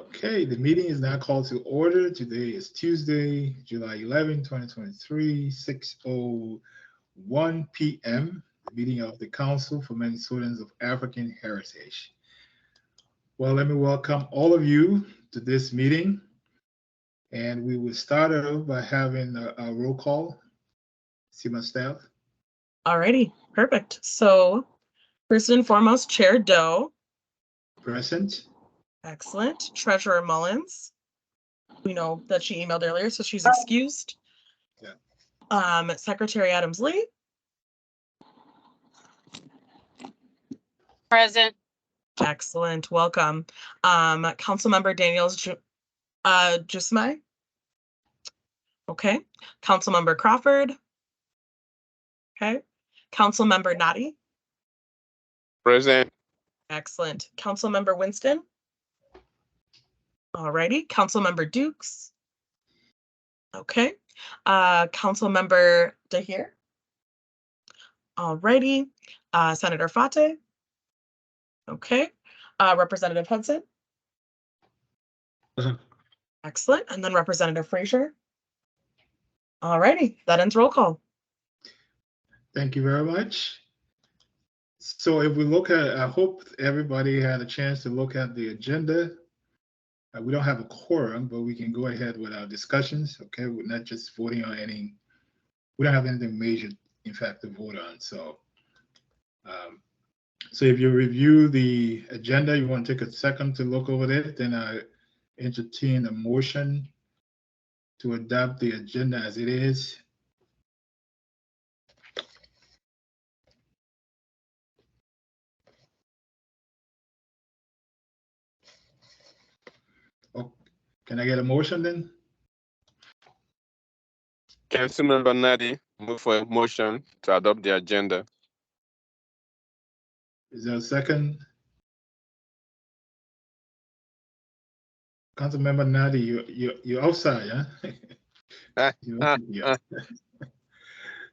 Okay, the meeting is now called to order. Today is Tuesday, July 11, 2023, 6:01 p.m., the meeting of the Council for Minnesotans of African Heritage. Well, let me welcome all of you to this meeting. And we will start off by having a roll call. See my staff. Alrighty, perfect. So first and foremost, Chair Doe. Present. Excellent. Treasurer Mullins. We know that she emailed earlier, so she's excused. Yeah. Secretary Adams Lee. Present. Excellent. Welcome. Councilmember Daniels Jusmai. Okay. Councilmember Crawford. Okay. Councilmember Nadi. Present. Excellent. Councilmember Winston. Alrighty. Councilmember Dukes. Okay. Councilmember Dahir. Alrighty. Senator Fate. Okay. Representative Hudson. Present. Excellent. And then Representative Frazier. Alrighty. That ends roll call. Thank you very much. So if we look at, I hope everybody had a chance to look at the agenda. We don't have a quorum, but we can go ahead with our discussions. Okay, we're not just voting on any. We don't have anything major, in fact, to vote on. So, so if you review the agenda, you want to take a second to look over it, then I entertain a motion to adopt the agenda as it is. Oh, can I get a motion then? Councilmember Nadi, move for a motion to adopt the agenda. Is there a second? Councilmember Nadi, you're outside, huh? Yeah.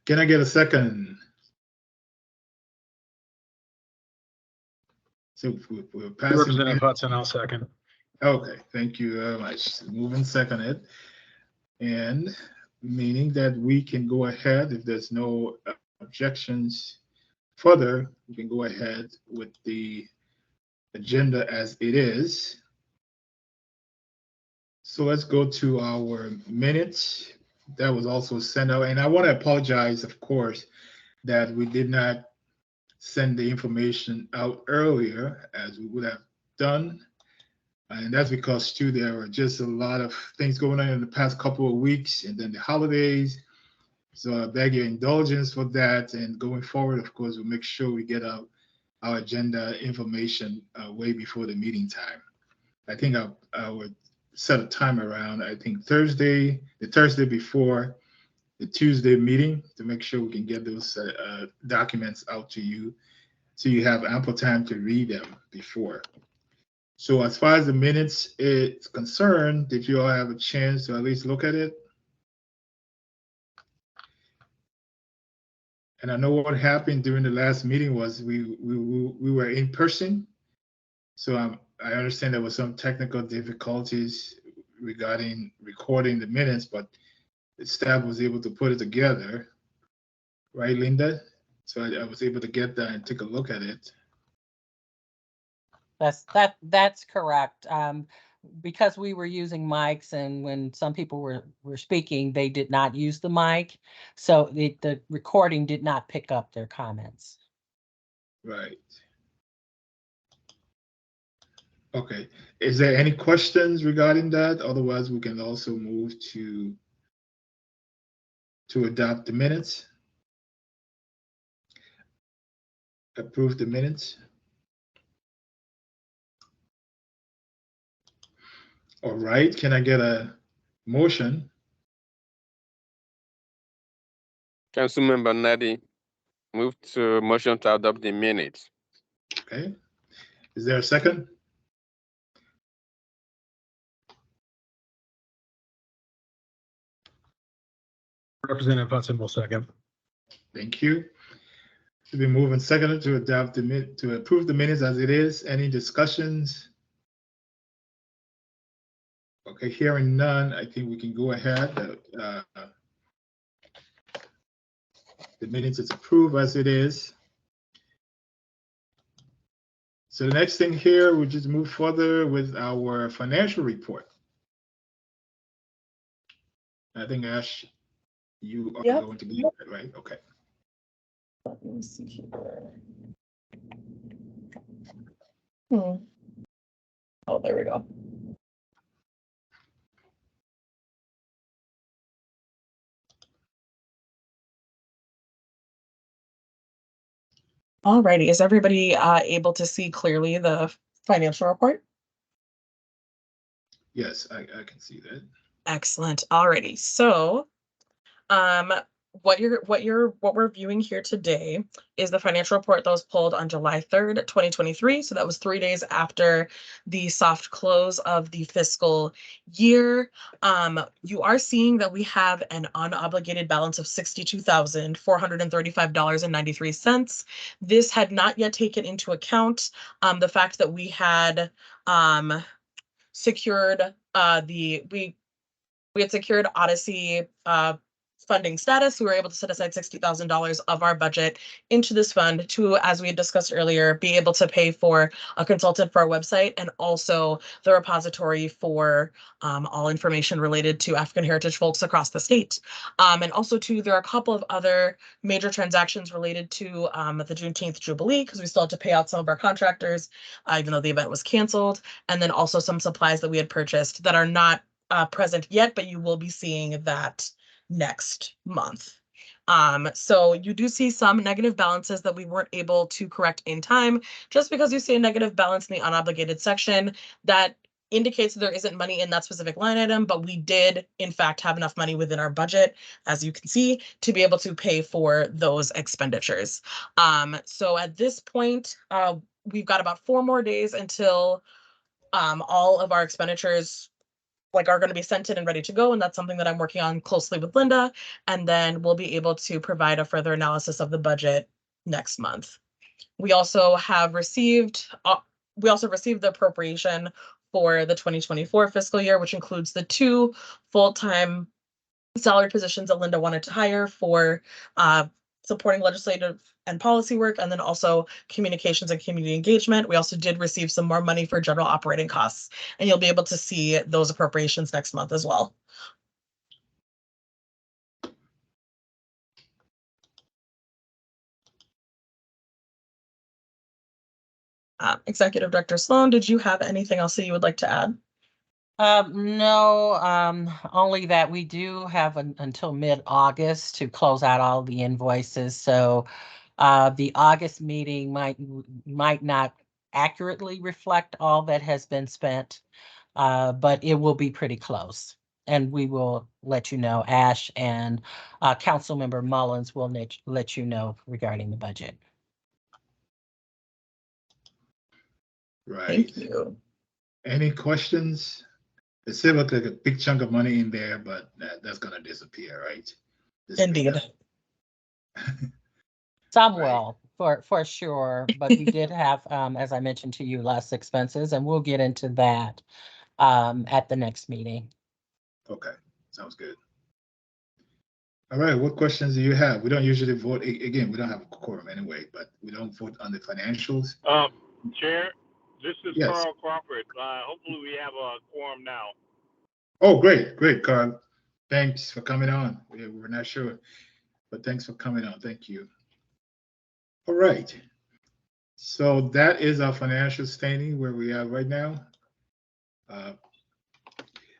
Can I get a second? So we're passing. Representative Hudson, I'll second. Okay, thank you very much. Moving seconded, and meaning that we can go ahead if there's no objections further. We can go ahead with the agenda as it is. So let's go to our minutes. That was also sent out, and I want to apologize, of course, that we did not send the information out earlier as we would have done. And that's because too, there were just a lot of things going on in the past couple of weeks and then the holidays. So I beg your indulgence for that. And going forward, of course, we'll make sure we get our agenda information way before the meeting time. I think I would set a time around, I think the Thursday before the Tuesday meeting to make sure we can get those documents out to you so you have ample time to read them before. So as far as the minutes is concerned, did you all have a chance to at least look at it? And I know what happened during the last meeting was we were in person. So I understand there were some technical difficulties regarding recording the minutes, but the staff was able to put it together. Right, Linda? So I was able to get that and take a look at it. That's correct. Because we were using mics, and when some people were speaking, they did not use the mic, so the recording did not pick up their comments. Right. Okay. Is there any questions regarding that? Otherwise, we can also move to adopt the minutes. Approve the minutes. All right, can I get a motion? Councilmember Nadi, move to motion to adopt the minutes. Okay. Is there a second? Representative Hudson will second. Thank you. To be moving seconded to adopt to approve the minutes as it is. Any discussions? Okay, hearing none, I think we can go ahead. The minutes is approved as it is. So the next thing here, we just move further with our financial report. I think Ash, you are Yep. going to be it, right? Okay. Let me see here. Oh, there we go. Alrighty, is everybody able to see clearly the financial report? Yes, I can see that. Excellent. Alrighty. So, what we're viewing here today is the financial report that was pulled on July 3rd, 2023. So that was 3 days after the soft close of the fiscal year. You are seeing that we have an unobligated balance of $62,435.93. This had not yet taken into account the fact that we had secured we had secured Odyssey funding status. We were able to set aside $60,000 of our budget into this fund to, as we had discussed earlier, be able to pay for a consultant for our website and also the repository for all information related to African heritage folks across the state. And also too, there are a couple of other major transactions related to the Juneteenth Jubilee, because we still had to pay out some of our contractors, even though the event was canceled. And then also some supplies that we had purchased that are not present yet, but you will be seeing that next month. So you do see some negative balances that we weren't able to correct in time. Just because you see a negative balance in the unobligated section, that indicates that there isn't money in that specific line item, but we did in fact have enough money within our budget, as you can see, to be able to pay for those expenditures. So at this point, we've got about 4 more days until all of our expenditures are going to be sent in and ready to go. And that's something that I'm working on closely with Linda. And then we'll be able to provide a further analysis of the budget next month. We also have received, the appropriation for the 2024 fiscal year, which includes the 2 full-time salary positions that Linda wanted to hire for supporting legislative and policy work, and then also communications and community engagement. We also did receive some more money for general operating costs, and you'll be able to see those appropriations next month as well. Executive Director Sloan, did you have anything else that you would like to add? No, only that we do have until mid-August to close out all the invoices. So the August meeting might not accurately reflect all that has been spent, but it will be pretty close. And we will let you know. Ash and Councilmember Mullins will let you know regarding the budget. Right. Thank you. Any questions? It still looks like a big chunk of money in there, but that's going to disappear, right? Indeed. Some Right. will, for sure, but we did have, as I mentioned to you, less expenses, and we'll get into that at the next meeting. Okay, sounds good. All right, what questions do you have? We don't usually vote. Again, we don't have a quorum anyway, but we don't vote on the financials. Chair, this is Yes. Carl Crawford. Hopefully we have a quorum now. Oh, great, Carl. Thanks for coming on. We're not sure, but thanks for coming on. Thank you. All right. So that is our financial standing where we are right now.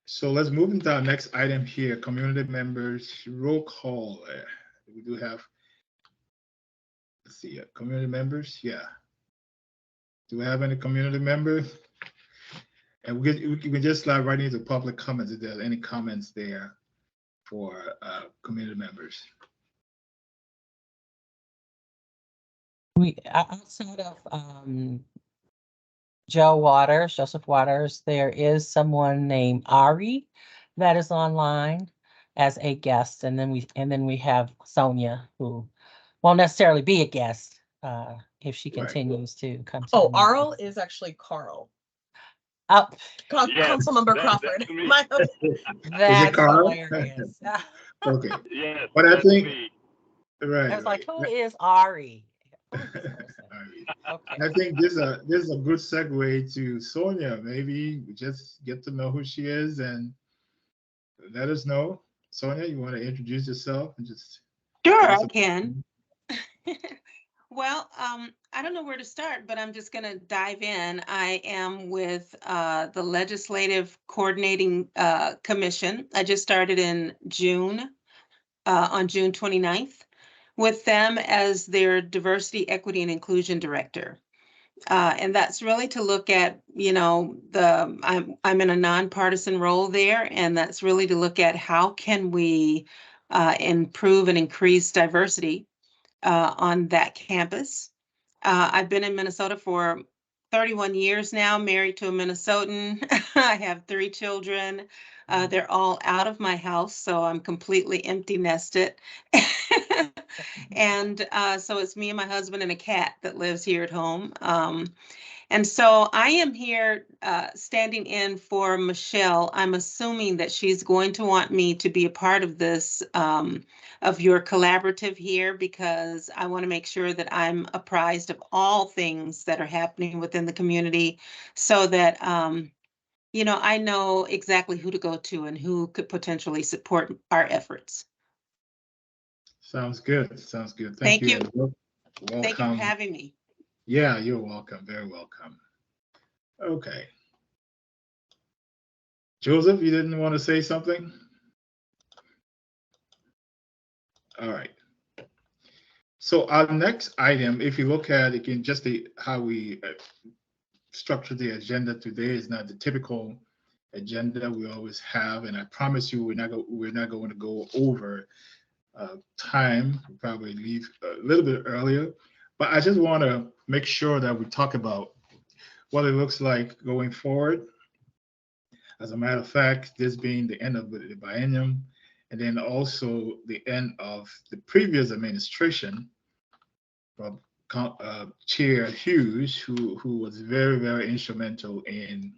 So let's move into our next item here, community members roll call. We do have, let's see, community members. Yeah. Do we have any community members? And we can just slide right into public comments if there's any comments there for community members. We outside of Joseph Waters, there is someone named Ari that is online as a guest, and then we have Sonia, who won't necessarily be a guest if she Right. continues to come to. Oh, the meeting. Arl is actually Carl. Oh, Yes, Councilmember that's Crawford. me. that's Carl? hilarious. Okay, Yes, but I that's think, me. right, I was like, right. who is Ari? Who is this person? All right. Okay. I think this is a good segue to Sonia. Maybe we just get to know who she is and let us know. Sonia, you want to introduce yourself and just Sure, give I us a can. Well, I don't know where to start, but I'm just going to dive in. I am with the Legislative Coordinating Commission. I just started in June, on June 29th, with them as their Diversity, Equity, and Inclusion Director. And that's really to look at, I'm in a nonpartisan role there, and that's really to look at how can we improve and increase diversity on that campus. I've been in Minnesota for 31 years now, married to a Minnesotan. I have 3 children. They're all out of my house, so I'm completely empty nested. And so it's me and my husband and a cat that lives here at home. And so I am here standing in for Michelle. I'm assuming that she's going to want me to be a part of this, of your collaborative here, because I want to make sure that I'm apprised of all things that are happening within the community so that, I know exactly who to go to and who could potentially support our efforts. Sounds good. Sounds good. Thank Thank you. you. And Thank you for welcome. having me. Yeah, you're welcome. Very welcome. Okay. Joseph, you didn't want to say something? All right. So our next item, if you look at again, just how we structure the agenda today is not the typical agenda we always have, and I promise you we're not going to go over time. We'll probably leave a little bit earlier, but I just want to make sure that we talk about what it looks like going forward. As a matter of fact, this being the end of the biennium, and then also the end of the previous administration from Chair Hughes, who was very, very instrumental in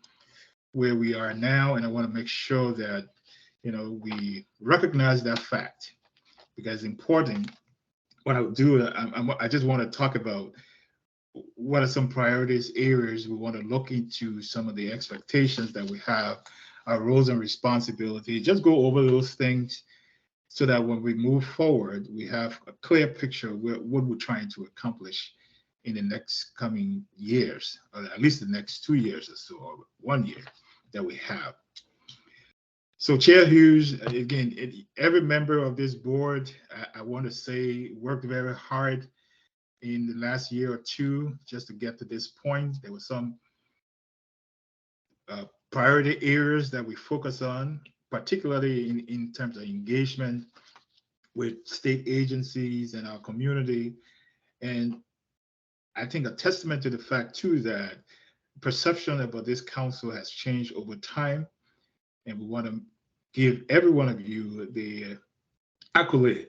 where we are now. And I want to make sure that, we recognize that fact because it's important. What I'll do, I just want to talk about what are some priorities areas we want to look into, some of the expectations that we have, our roles and responsibilities, just go over those things so that when we move forward, we have a clear picture of what we're trying to accomplish in the next coming years, or at least the next 2 years or so, or 1 year that we have. So Chair Hughes, again, every member of this board, I want to say, worked very hard in the last year or two just to get to this point. There were some priority areas that we focus on, particularly in terms of engagement with state agencies and our community. And I think a testament to the fact too that perception about this council has changed over time. And we want to give every one of you the accolade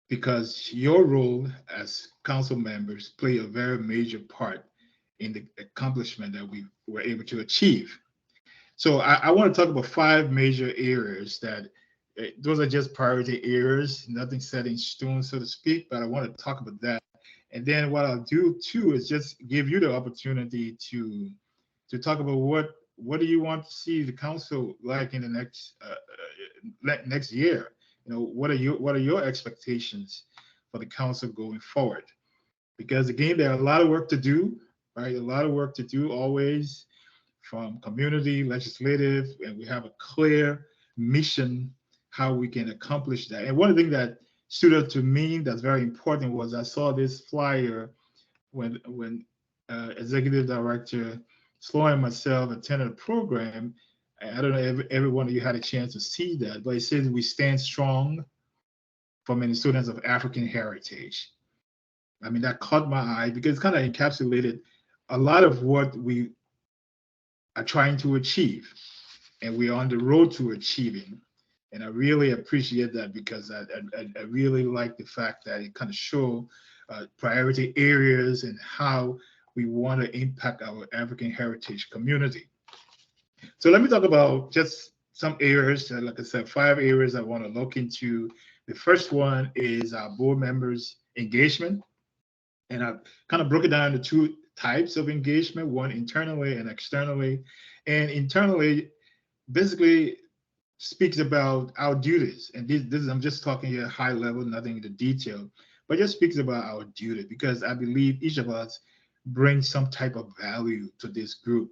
because your role as council members play a very major part in the accomplishment that we were able to achieve. So I want to talk about 5 major areas that those are just priority areas, nothing set in stone, so to speak, but I want to talk about that. And then what I'll do too is just give you the opportunity to talk about what do you want to see the council like in the next year? What are your expectations for the council going forward? Because again, there are a lot of work to do, right? A lot of work to do always from community, legislative, and we have a clear mission how we can accomplish that. And one thing that stood out to me that's very important was I saw this flyer when Executive Director Sloan and myself attended a program. I don't know if every one of you had a chance to see that, but it says we stand strong for Minnesotans of African heritage. I mean, that caught my eye because it kind of encapsulated a lot of what we are trying to achieve, and we're on the road to achieving. And I really appreciate that because I really like the fact that it kind of show priority areas and how we want to impact our African heritage community. So let me talk about just some areas, like I said, 5 areas I want to look into. The first one is our board members' engagement. And I kind of broke it down into 2 types of engagement, one internally and externally. And internally, basically speaks about our duties. And this is, I'm just talking here high level, nothing in the detail, but just speaks about our duty because I believe each of us brings some type of value to this group.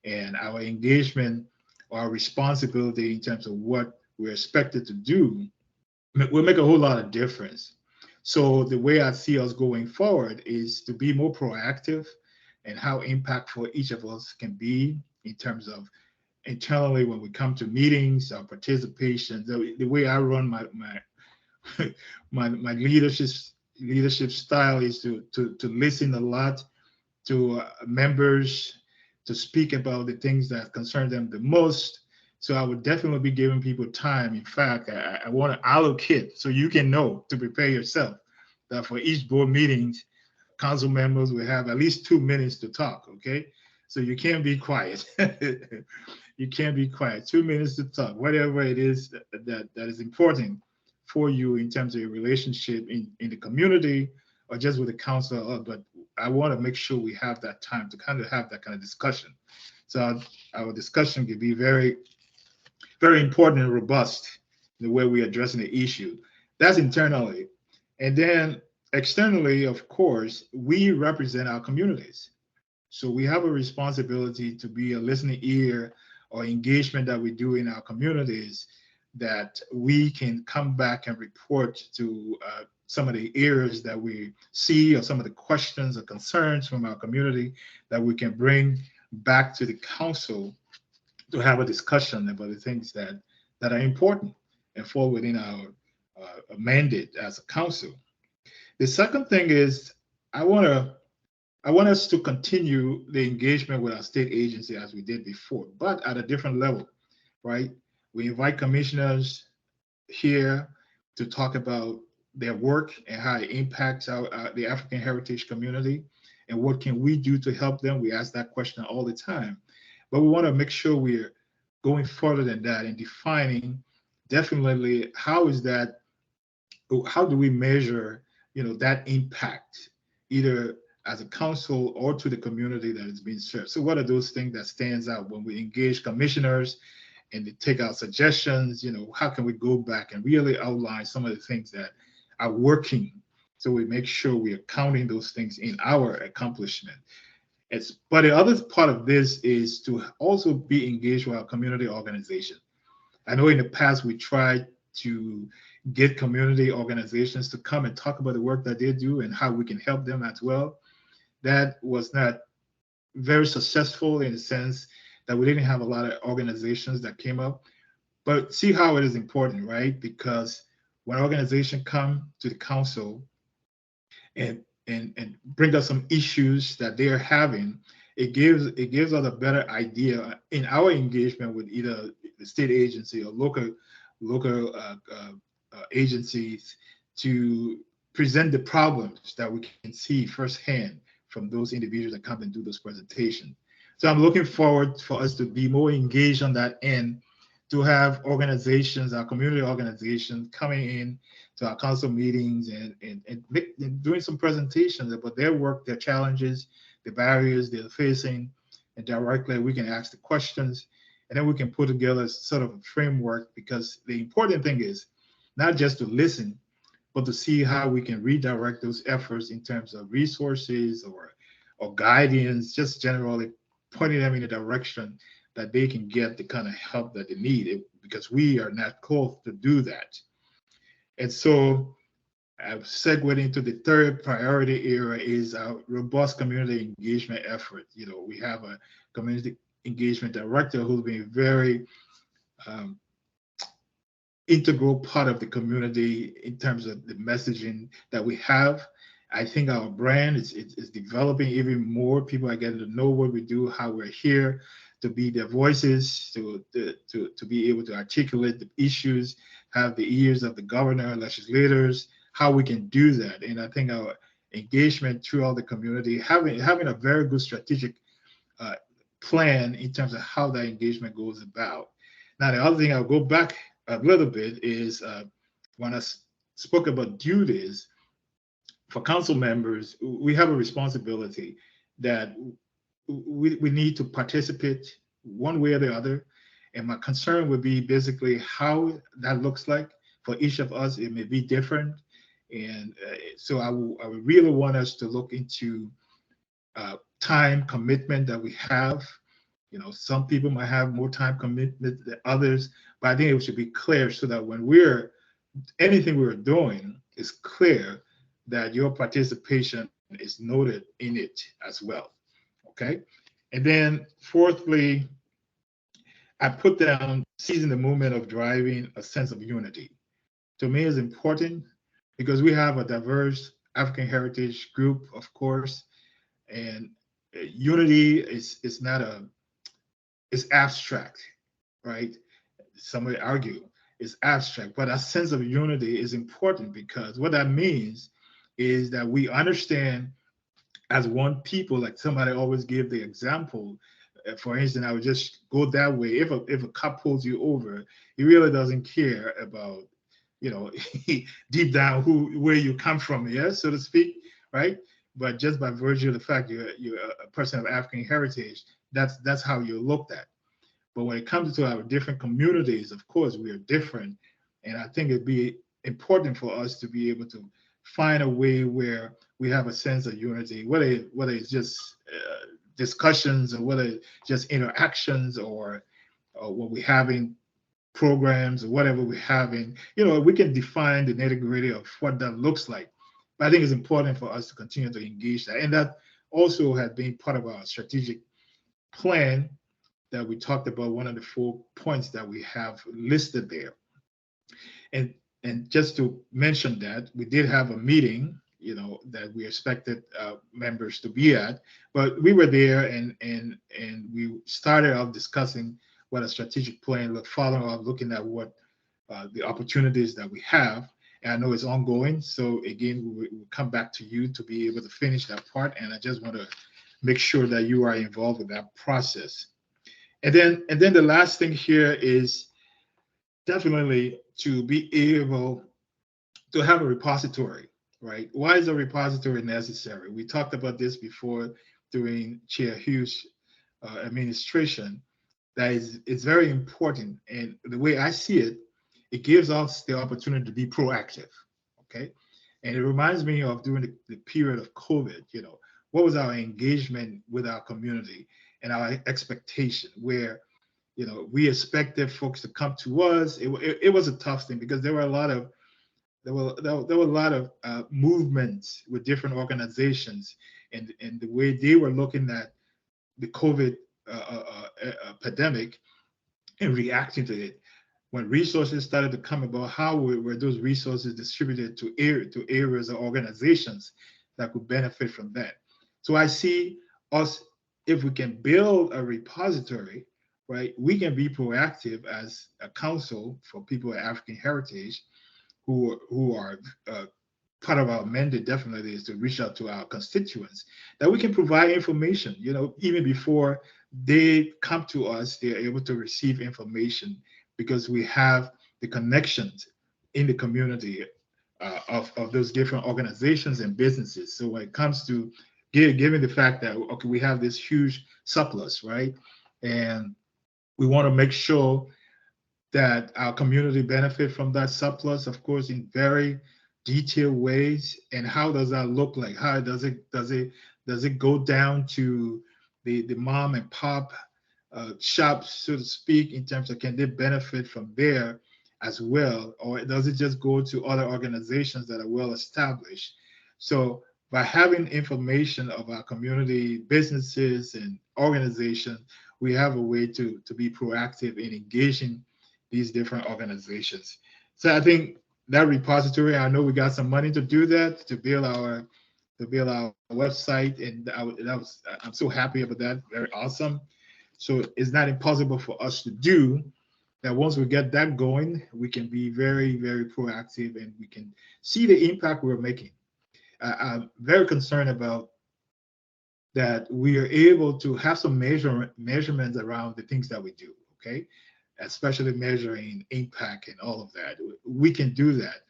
And our engagement, our responsibility in terms of what we're expected to do will make a whole lot of difference. So the way I see us going forward is to be more proactive and how impactful each of us can be in terms of internally when we come to meetings, our participation. The way I run my leadership style is to listen a lot to members, to speak about the things that concern them the most. So I would definitely be giving people time. In fact, I want to allocate so you can know to prepare yourself that for each board meetings, council members will have at least 2 minutes to talk. Okay, so you can't be quiet. You can't be quiet. 2 minutes to talk, whatever it is that is important for you in terms of your relationship in the community or just with the council. But I want to make sure we have that time to kind of have that kind of discussion. So our discussion can be very, very important and robust in the way we're addressing the issue. That's internally. And then externally, of course, we represent our communities. So we have a responsibility to be a listening ear or engagement that we do in our communities that we can come back and report to some of the areas that we see or some of the questions or concerns from our community that we can bring back to the council to have a discussion about the things that are important and fall within our mandate as a council. The second thing is I want us to continue the engagement with our state agency as we did before, but at a different level, right? We invite commissioners here to talk about their work and how it impacts the African heritage community and what can we do to help them. We ask that question all the time, but we want to make sure we're going further than that and defining definitely how do we measure, that impact either as a council or to the community that is being served. So what are those things that stands out when we engage commissioners and they take our suggestions? How can we go back and really outline some of the things that are working so we make sure we are counting those things in our accomplishment. But the other part of this is to also be engaged with our community organization. I know in the past we tried to get community organizations to come and talk about the work that they do and how we can help them as well. That was not very successful in the sense that we didn't have a lot of organizations that came up. But see how it is important, right? Because when organizations come to the council and bring us some issues that they are having, it gives us a better idea in our engagement with either the state agency or local agencies to present the problems that we can see firsthand from those individuals that come and do those presentations. So I'm looking forward for us to be more engaged on that end, to have organizations, our community organizations coming in to our council meetings and doing some presentations about their work, their challenges, the barriers they're facing, and directly we can ask the questions, and then we can put together sort of a framework, because the important thing is not just to listen, but to see how we can redirect those efforts in terms of resources or guidance, just generally pointing them in a direction that they can get the kind of help that they need, because we are not called to do that. And so I've segued into the third priority area is our robust community engagement effort. We have a community engagement director who's been very integral part of the community in terms of the messaging that we have. I think our brand is developing even more. People are getting to know what we do, how we're here to be their voices, to be able to articulate the issues, have the ears of the governor, legislators, how we can do that. And I think our engagement throughout the community, having a very good strategic plan in terms of how that engagement goes about. Now, the other thing I'll go back a little bit is when I spoke about duties for council members, we have a responsibility that we need to participate one way or the other. And my concern would be basically how that looks like for each of us. It may be different. And so I would really want us to look into time commitment that we have. You know, some people might have more time commitment than others, but I think it should be clear so that when anything we're doing is clear that your participation is noted in it as well. Okay. And then fourthly, I put down seizing the moment of driving a sense of unity. To me is important because we have a diverse African heritage group, of course, and unity is not it's abstract, right? Some would argue it's abstract, but a sense of unity is important because what that means is that we understand as one people. Like somebody always gave the example. For instance, I would just go that way. If a cop pulls you over, he really doesn't care about, you know, deep down where you come from, yeah, so to speak, right? But just by virtue of the fact you're a person of African heritage, that's how you're looked at. But when it comes to our different communities, of course, we are different. And I think it'd be important for us to be able to find a way where we have a sense of unity, whether it's just discussions or whether it's just interactions or what we're having programs or whatever we're having. You know, we can define the nitty gritty of what that looks like. But I think it's important for us to continue to engage that. And that also has been part of our strategic plan that we talked about, one of the 4 points that we have listed there. And just to mention that, we did have a meeting, you know, that we expected members to be at, but we were there and we started off discussing what a strategic plan looked, following up, looking at what the opportunities that we have. And I know it's ongoing. So again, we'll come back to you to be able to finish that part. And I just want to make sure that you are involved with that process. And then the last thing here is definitely to be able to have a repository, right? Why is a repository necessary? We talked about this before during Chair Hughes' administration. That it's very important. And the way I see it, it gives us the opportunity to be proactive, okay? And it reminds me of during the period of COVID, you know, what was our engagement with our community and our expectation where, you know, we expected folks to come to us. It was a tough thing because there were a lot of movements with different organizations and the way they were looking at the COVID pandemic and reacting to it. When resources started to come about, how were those resources distributed to areas or organizations that could benefit from that? So I see us, if we can build a repository, right, we can be proactive as a council for people of African heritage who are part of our mandate definitely is to reach out to our constituents, that we can provide information, you know, even before they come to us, they're able to receive information because we have the connections in the community of those different organizations and businesses. So when it comes to given the fact that, okay, we have this huge surplus, right? And we want to make sure that our community benefit from that surplus, of course, in very detailed ways. And how does that look like? How does it go down to the mom and pop shops, so to speak, in terms of can they benefit from there as well, or does it just go to other organizations that are well established? So by having information of our community businesses and organizations, we have a way to be proactive in engaging these different organizations. So I think that repository, I know we got some money to do that, to build our website, and I'm so happy about that. Very awesome. So it's not impossible for us to do that. Once we get that going, we can be very, very proactive and we can see the impact we're making. I'm very concerned about that we are able to have some measurements around the things that we do, okay? Especially measuring impact and all of that. We can do that.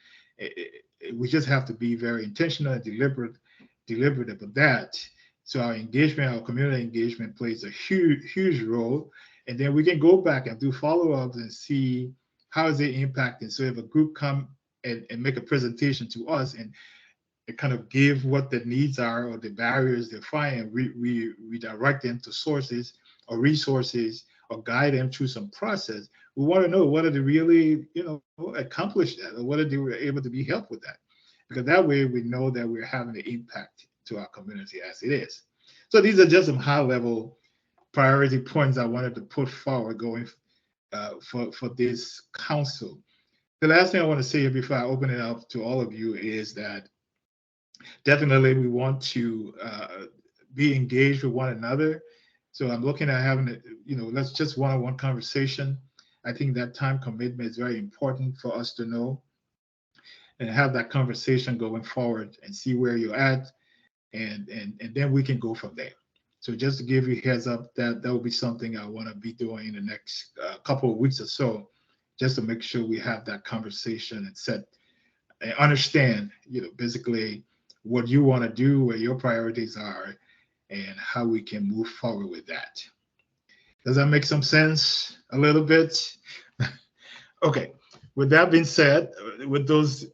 We just have to be very intentional and deliberate about that. So our engagement, our community engagement plays a huge role. And then we can go back and do follow-ups and see how is it impacting. So if a group come and make a presentation to us and kind of give what the needs are or the barriers they find, and we redirect them to sources or resources or guide them through some process. We want to know whether they really, accomplish that, or whether they were able to be helped with that, because that way we know that we're having an impact to our community as it is. So these are just some high-level priority points I wanted to put forward going for this council. The last thing I want to say before I open it up to all of you is that definitely we want to be engaged with one another. So I'm looking at having let's just one-on-one conversation. I think that time commitment is very important for us to know and have that conversation going forward and see where you're at, and then we can go from there. So just to give you heads up, that will be something I want to be doing in the next couple of weeks or so, just to make sure we have that conversation and set and understand, basically what you want to do, where your priorities are, and how we can move forward with that. Does that make some sense a little bit? Okay. With that being said, with those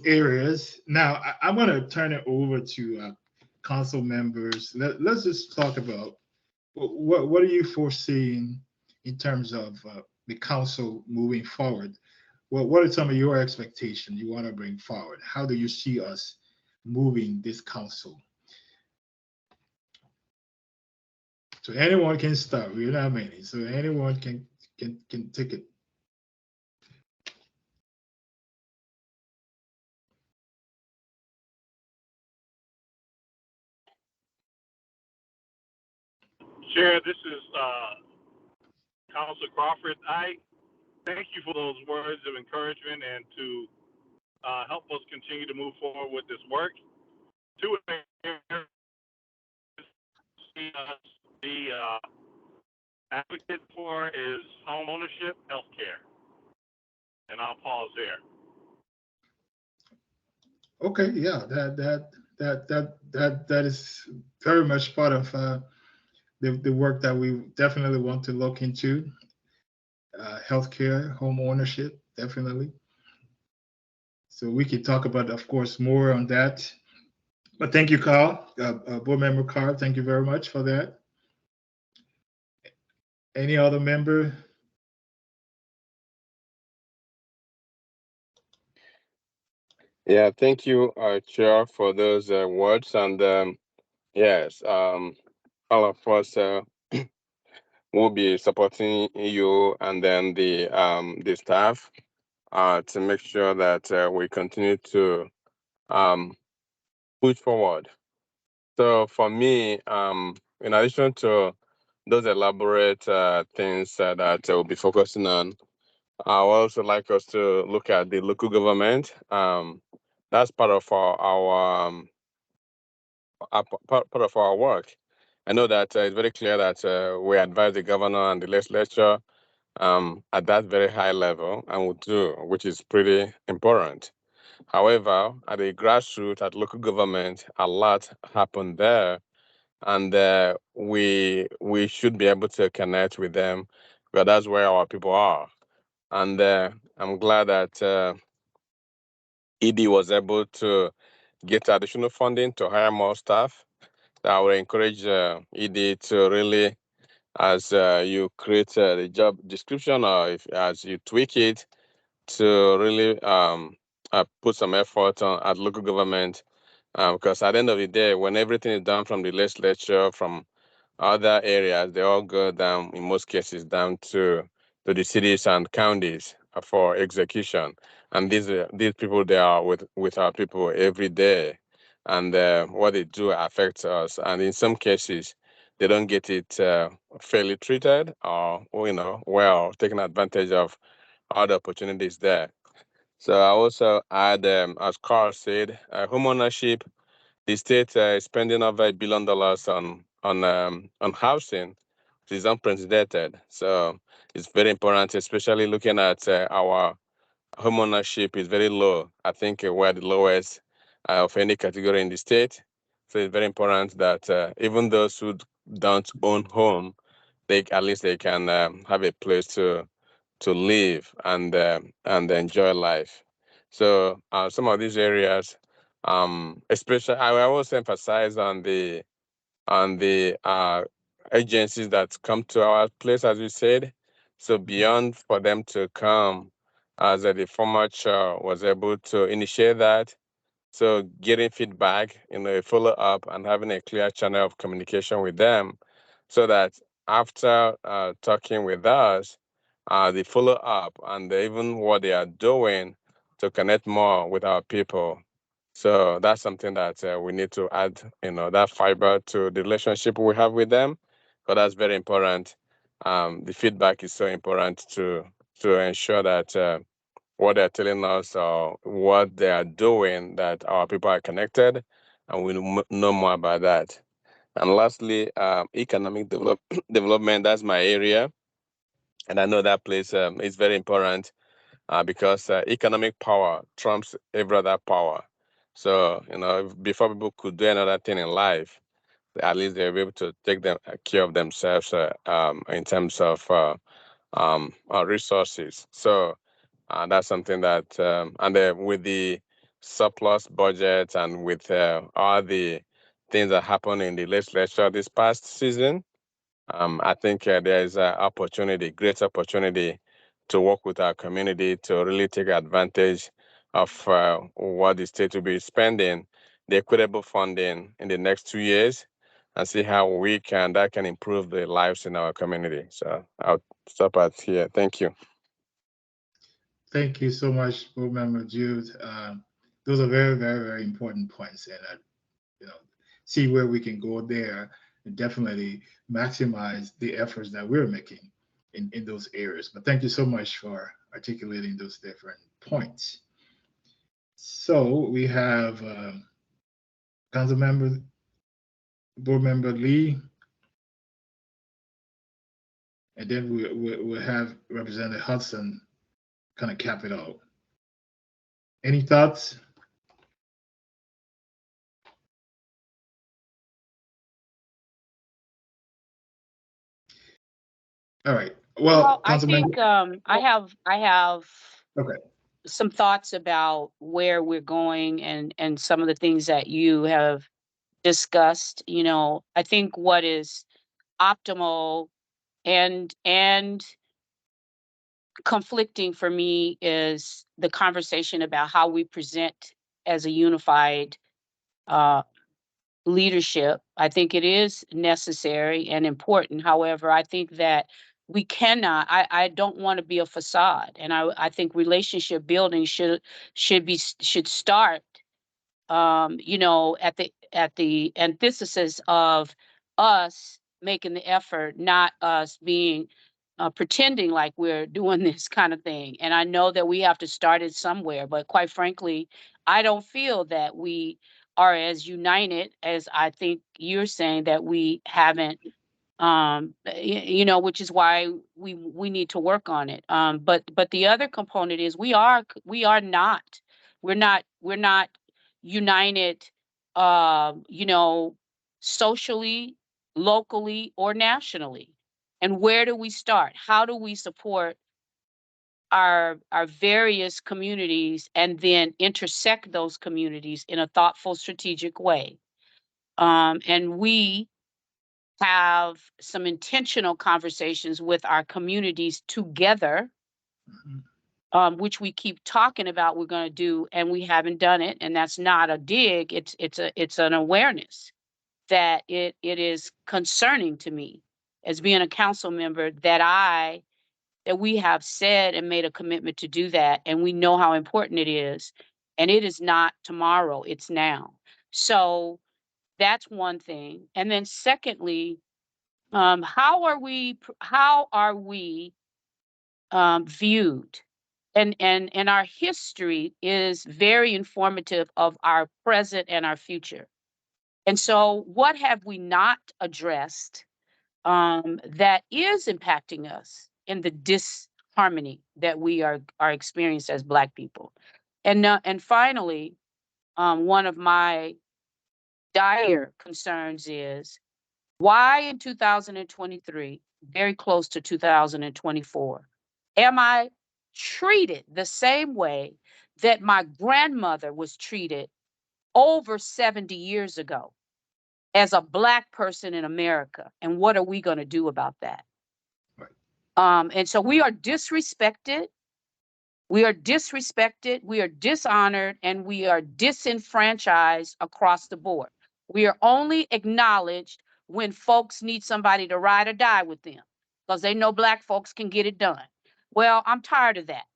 areas, now I'm going to turn it over to council members. Let's just talk about what are you foreseeing in terms of the council moving forward? What are some of your expectations you want to bring forward? How do you see us moving this council? So anyone can start. We're not many, so anyone can take it. Chair, this is Councilor Crawford. I thank you for those words of encouragement and to help us continue to move forward with this work. Two areas see us be advocate for is home ownership, healthcare, and I'll pause there. Okay, yeah, that is very much part of the work that we definitely want to look into. Healthcare, home ownership, definitely. So we could talk about, of course, more on that. But thank you, Carl, Board Member Carl. Thank you very much for that. Any other member? Yeah, thank you, Chair, for those words. And yes, all of us will be supporting you and then the staff to make sure that we continue to push forward. So for me, in addition to those elaborate things that we'll be focusing on, I would also like us to look at the local government. That's part of part of our work. I know that it's very clear that we advise the governor and the legislature at that very high level, and we do, which is pretty important. However, at the grassroots, at local government, a lot happened there, and we should be able to connect with them, because that's where our people are. And I'm glad that ED was able to get additional funding to hire more staff. I would encourage ED to really, as you create the job description, or if as you tweak it, to really put some effort on at local government, because at the end of the day, when everything is done from the legislature, from other areas, they all go down, in most cases, down to the cities and counties for execution. And these people, they are with our people every day, and what they do affects us. And in some cases, they don't get it fairly treated, or well, taking advantage of other opportunities there. So I also add, as Carl said, home ownership. The state is spending over $1 billion on on housing, which is unprecedented. So it's very important, especially looking at our home ownership is very low. I think we're the lowest of any category in the state. So it's very important that even those who don't own home, they at least they can have a place to live and enjoy life. So some of these areas, especially I will always emphasize on the agencies that come to our place, as you said. So beyond for them to come, as the former chair was able to initiate that, so getting feedback, follow up and having a clear channel of communication with them so that after talking with us, the follow up and even what they are doing to connect more with our people. So that's something that we need to add, that fiber to the relationship we have with them, because that's very important. The feedback is so important to ensure that what they're telling us or what they are doing, that our people are connected and we know more about that. And lastly, economic development, that's my area. And I know that place is very important because economic power trumps every other power. So, before people could do another thing in life, at least they'll be able to take care of themselves in terms of resources. So, that's something that, and with the surplus budget and with all the things that happened in the legislature this past season, I think there is an opportunity, great opportunity to work with our community to really take advantage of what the state will be spending, the equitable funding in the next 2 years, and see how that can improve the lives in our community. So I'll stop at here. Thank you. Thank you so much, Board Member Jude. Those are very, very, very important points, and see where we can go there and definitely maximize the efforts that we're making in those areas. But thank you so much for articulating those different points. So we have Council Member, Board Member Lee, and then we'll have Representative Hudson kind of cap it out. Any thoughts? All right. Well, I think I have Okay. some thoughts about where we're going and some of the things that you have discussed. I think what is optimal and conflicting for me is the conversation about how we present as a unified leadership. I think it is necessary and important. However, I think that we cannot, I don't want to be a facade. And I think relationship building should start at the antithesis of us making the effort, not us being pretending like we're doing this kind of thing. And I know that we have to start it somewhere, but quite frankly, I don't feel that we are as united as I think you're saying that we haven't, which is why we need to work on it. But the other component is we're not united, socially, locally, or nationally. And where do we start? How do we support our various communities and then intersect those communities in a thoughtful, strategic way? And we have some intentional conversations with our communities together, which we keep talking about we're going to do, and we haven't done it. And that's not a dig; it's an awareness that it is concerning to me as being a council member that we have said and made a commitment to do that, and we know how important it is. And it is not tomorrow; it's now. So that's one thing. And then secondly, how are we viewed? And our history is very informative of our present and our future. And so what have we not addressed that is impacting us in the disharmony that we are experiencing as Black people? And finally, one of my dire concerns is why in 2023, very close to 2024, am I treated the same way that my grandmother was treated over 70 years ago as a Black person in America? And what are we going to do about that? Right. And so we are disrespected. We are disrespected, we are dishonored, and we are disenfranchised across the board. We are only acknowledged when folks need somebody to ride or die with them because they know Black folks can get it done. Well, I'm tired of that.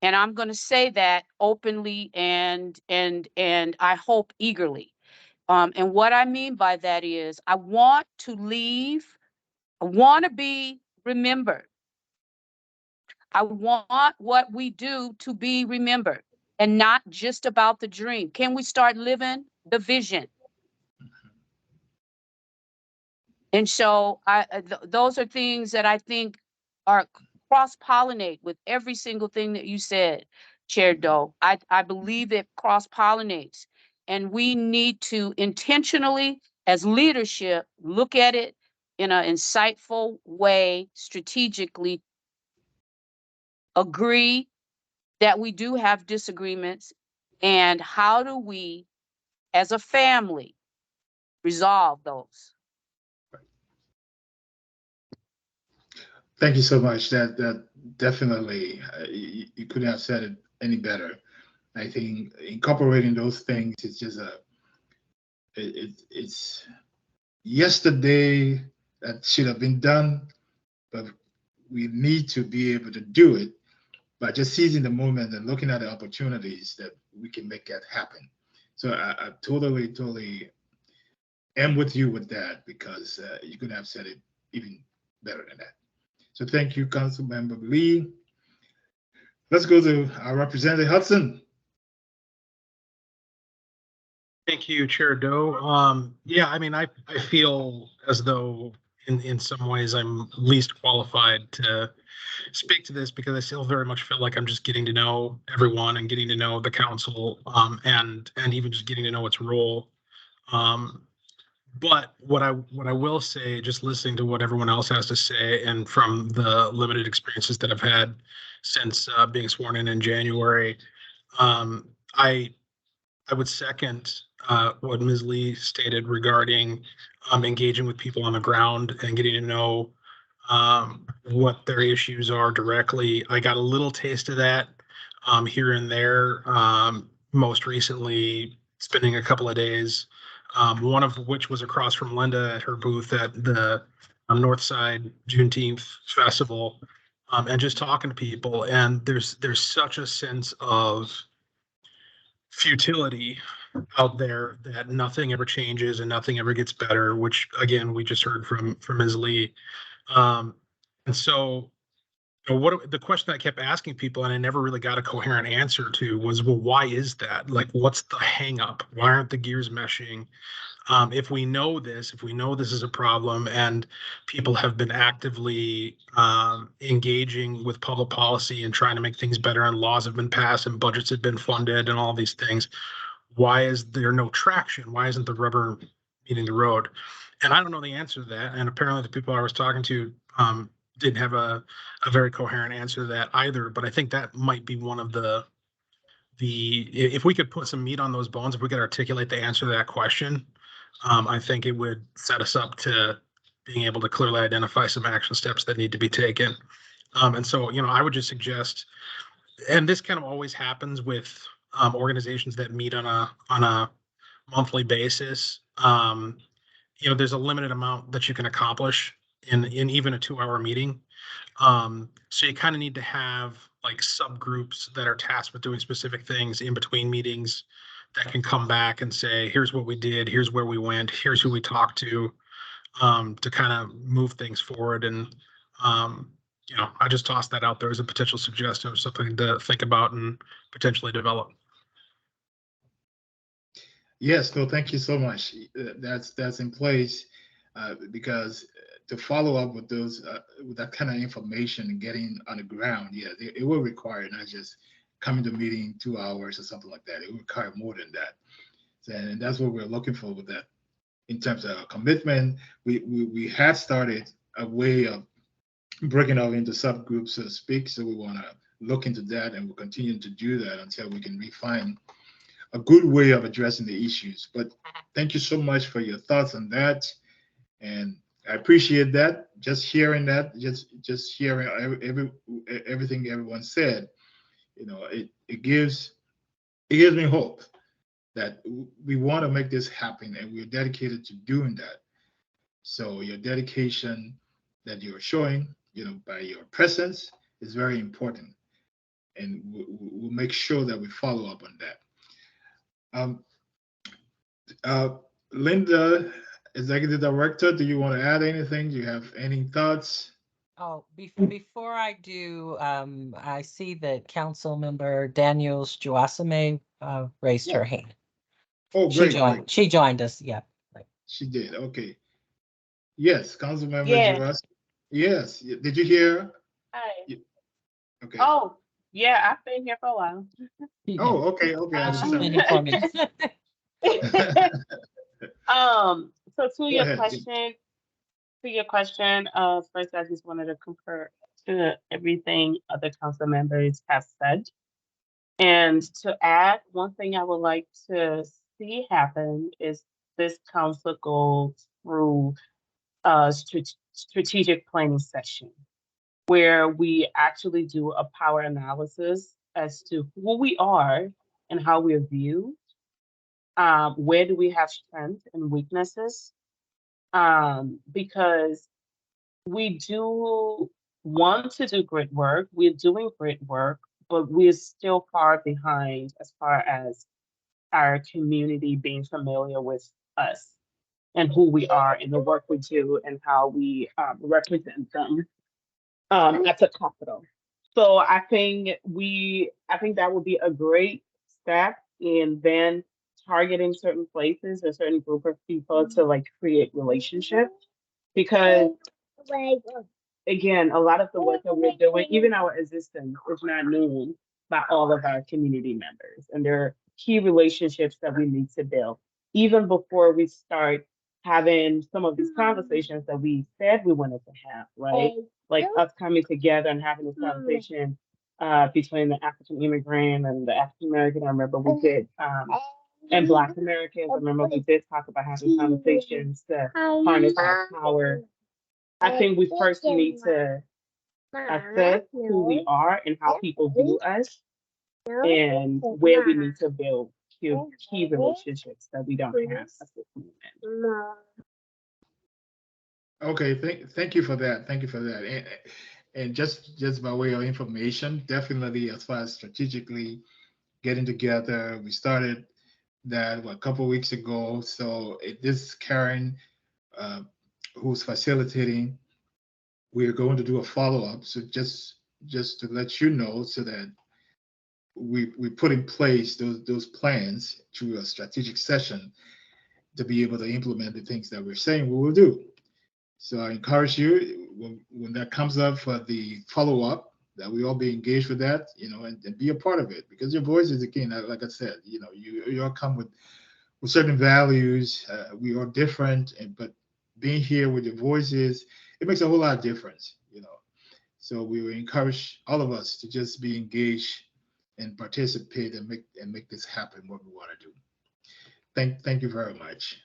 And I'm going to say that openly and I hope eagerly. And what I mean by that is I want to leave, I want to be remembered. I want what we do to be remembered and not just about the dream. Can we start living the vision? And so those are things that I think are cross-pollinate with every single thing that you said, Chair Doe. I believe it cross-pollinates. And we need to intentionally, as leadership, look at it in an insightful way, strategically, agree that we do have disagreements, and how do we, as a family, resolve those? Thank you so much. That definitely, you couldn't have said it any better. I think incorporating those things is just it's yesterday that should have been done, but we need to be able to do it by just seizing the moment and looking at the opportunities that we can make that happen. So I totally am with you with that, because you could have said it even better than that. So thank you, Councilmember Lee. Let's go to our Representative Hudson. Thank you, Chair Doe. Yeah, I mean, I feel as though in some ways I'm least qualified to speak to this, because I still very much feel like I'm just getting to know everyone and getting to know the council, and even just getting to know its role. But what I will say, just listening to what everyone else has to say, and from the limited experiences that I've had since being sworn in January, I would second what Ms. Lee stated regarding engaging with people on the ground and getting to know what their issues are directly. I got a little taste of that here and there, most recently spending a couple of days, one of which was across from Linda at her booth at the Northside Juneteenth Festival, and just talking to people. And there's such a sense of futility out there that nothing ever changes and nothing ever gets better, which again we just heard from Ms. Lee. And so, you know, what the question I kept asking people, and I never really got a coherent answer to, was, well, why is that? Like, what's the hang up? Why aren't the gears meshing? If we know this is a problem, and people have been actively engaging with public policy and trying to make things better, and laws have been passed and budgets have been funded and all these things, why is there no traction? Why isn't the rubber meeting the road? And I don't know the answer to that. And apparently the people I was talking to didn't have a very coherent answer to that either. But I think that might be one of the if we could put some meat on those bones, if we could articulate the answer to that question, I think it would set us up to being able to clearly identify some action steps that need to be taken. And so, you know, I would just suggest, and this kind of always happens with organizations that meet on a monthly basis. You know, there's a limited amount that you can accomplish in even a 2-hour meeting. So you kind of need to have like subgroups that are tasked with doing specific things in between meetings that can come back and say, here's what we did, here's where we went, here's who we talked to kind of move things forward. And you know, I just tossed that out there as a potential suggestion of something to think about and potentially develop. Yes, no, thank you so much. That's in place because to follow up with those with that kind of information and getting on the ground, yeah, it will require not just coming to meeting 2 hours or something like that. It will require more than that, and that's what we're looking for with that. In terms of commitment, we had started a way of breaking out into subgroups, so to speak. So we want to look into that, and we'll continue to do that until we can refine a good way of addressing the issues. But thank you so much for your thoughts on that, and I appreciate that. Just hearing that, just hearing everything everyone said, it gives me hope that we want to make this happen, and we're dedicated to doing that. So your dedication that you're showing, by your presence is very important, and we'll make sure that we follow up on that. Um, uh, Linda, Executive Director, do you want to add anything? Do you have any thoughts? Oh, before I do, I see that Council Member Daniels Joasame raised her hand. Oh, She great, joined. great. She joined us. Yeah. Right. She did. Okay. Yes, Councilmember Yeah. Juras. Yes. Did you hear? Hi. Y- Okay. Oh, yeah, I've been here for a while. Yeah. Oh, okay, okay. I She's was been here for a minute. So Go ahead. to your question, first I just wanted to concur to everything other council members have said. And to add, one thing I would like to see happen is this council go through a strategic planning session where we actually do a power analysis as to who we are and how we're viewed. Where do we have strengths and weaknesses? Because we do want to do great work, we're doing great work, but we're still far behind as far as our community being familiar with us and who we are and the work we do and how we represent them at the Capitol. So I think that would be a great step in then targeting certain places or certain group of people to like create relationships because again, a lot of the work that we're doing, even our existence, is not known by all of our community members. And there are key relationships that we need to build, even before we start having some of these conversations that we said we wanted to have, right? Like us coming together and having this conversation between the African immigrant and the African American. I remember we did, and Black Americans. I remember we did talk about having conversations to harness our power. I think we first need to assess who we are and how people view us and where we need to build key relationships that we don't have at this moment. Okay, thank you for that. Thank you for that. And just by way of information, definitely as far as strategically getting together, we started that a couple of weeks ago. So this Karen, uh, who's facilitating, we're going to do a follow-up. So just to let you know, so that we put in place those plans through a strategic session to be able to implement the things that we're saying we will do. So I encourage you when that comes up for the follow-up, that we all be engaged with that, and be a part of it, because your voice is, again, like I said, you all come with certain values. We are different, but being here with your voices, it makes a whole lot of difference. So we will encourage all of us to just be engaged and participate and make this happen, what we want to do. Thank you very much.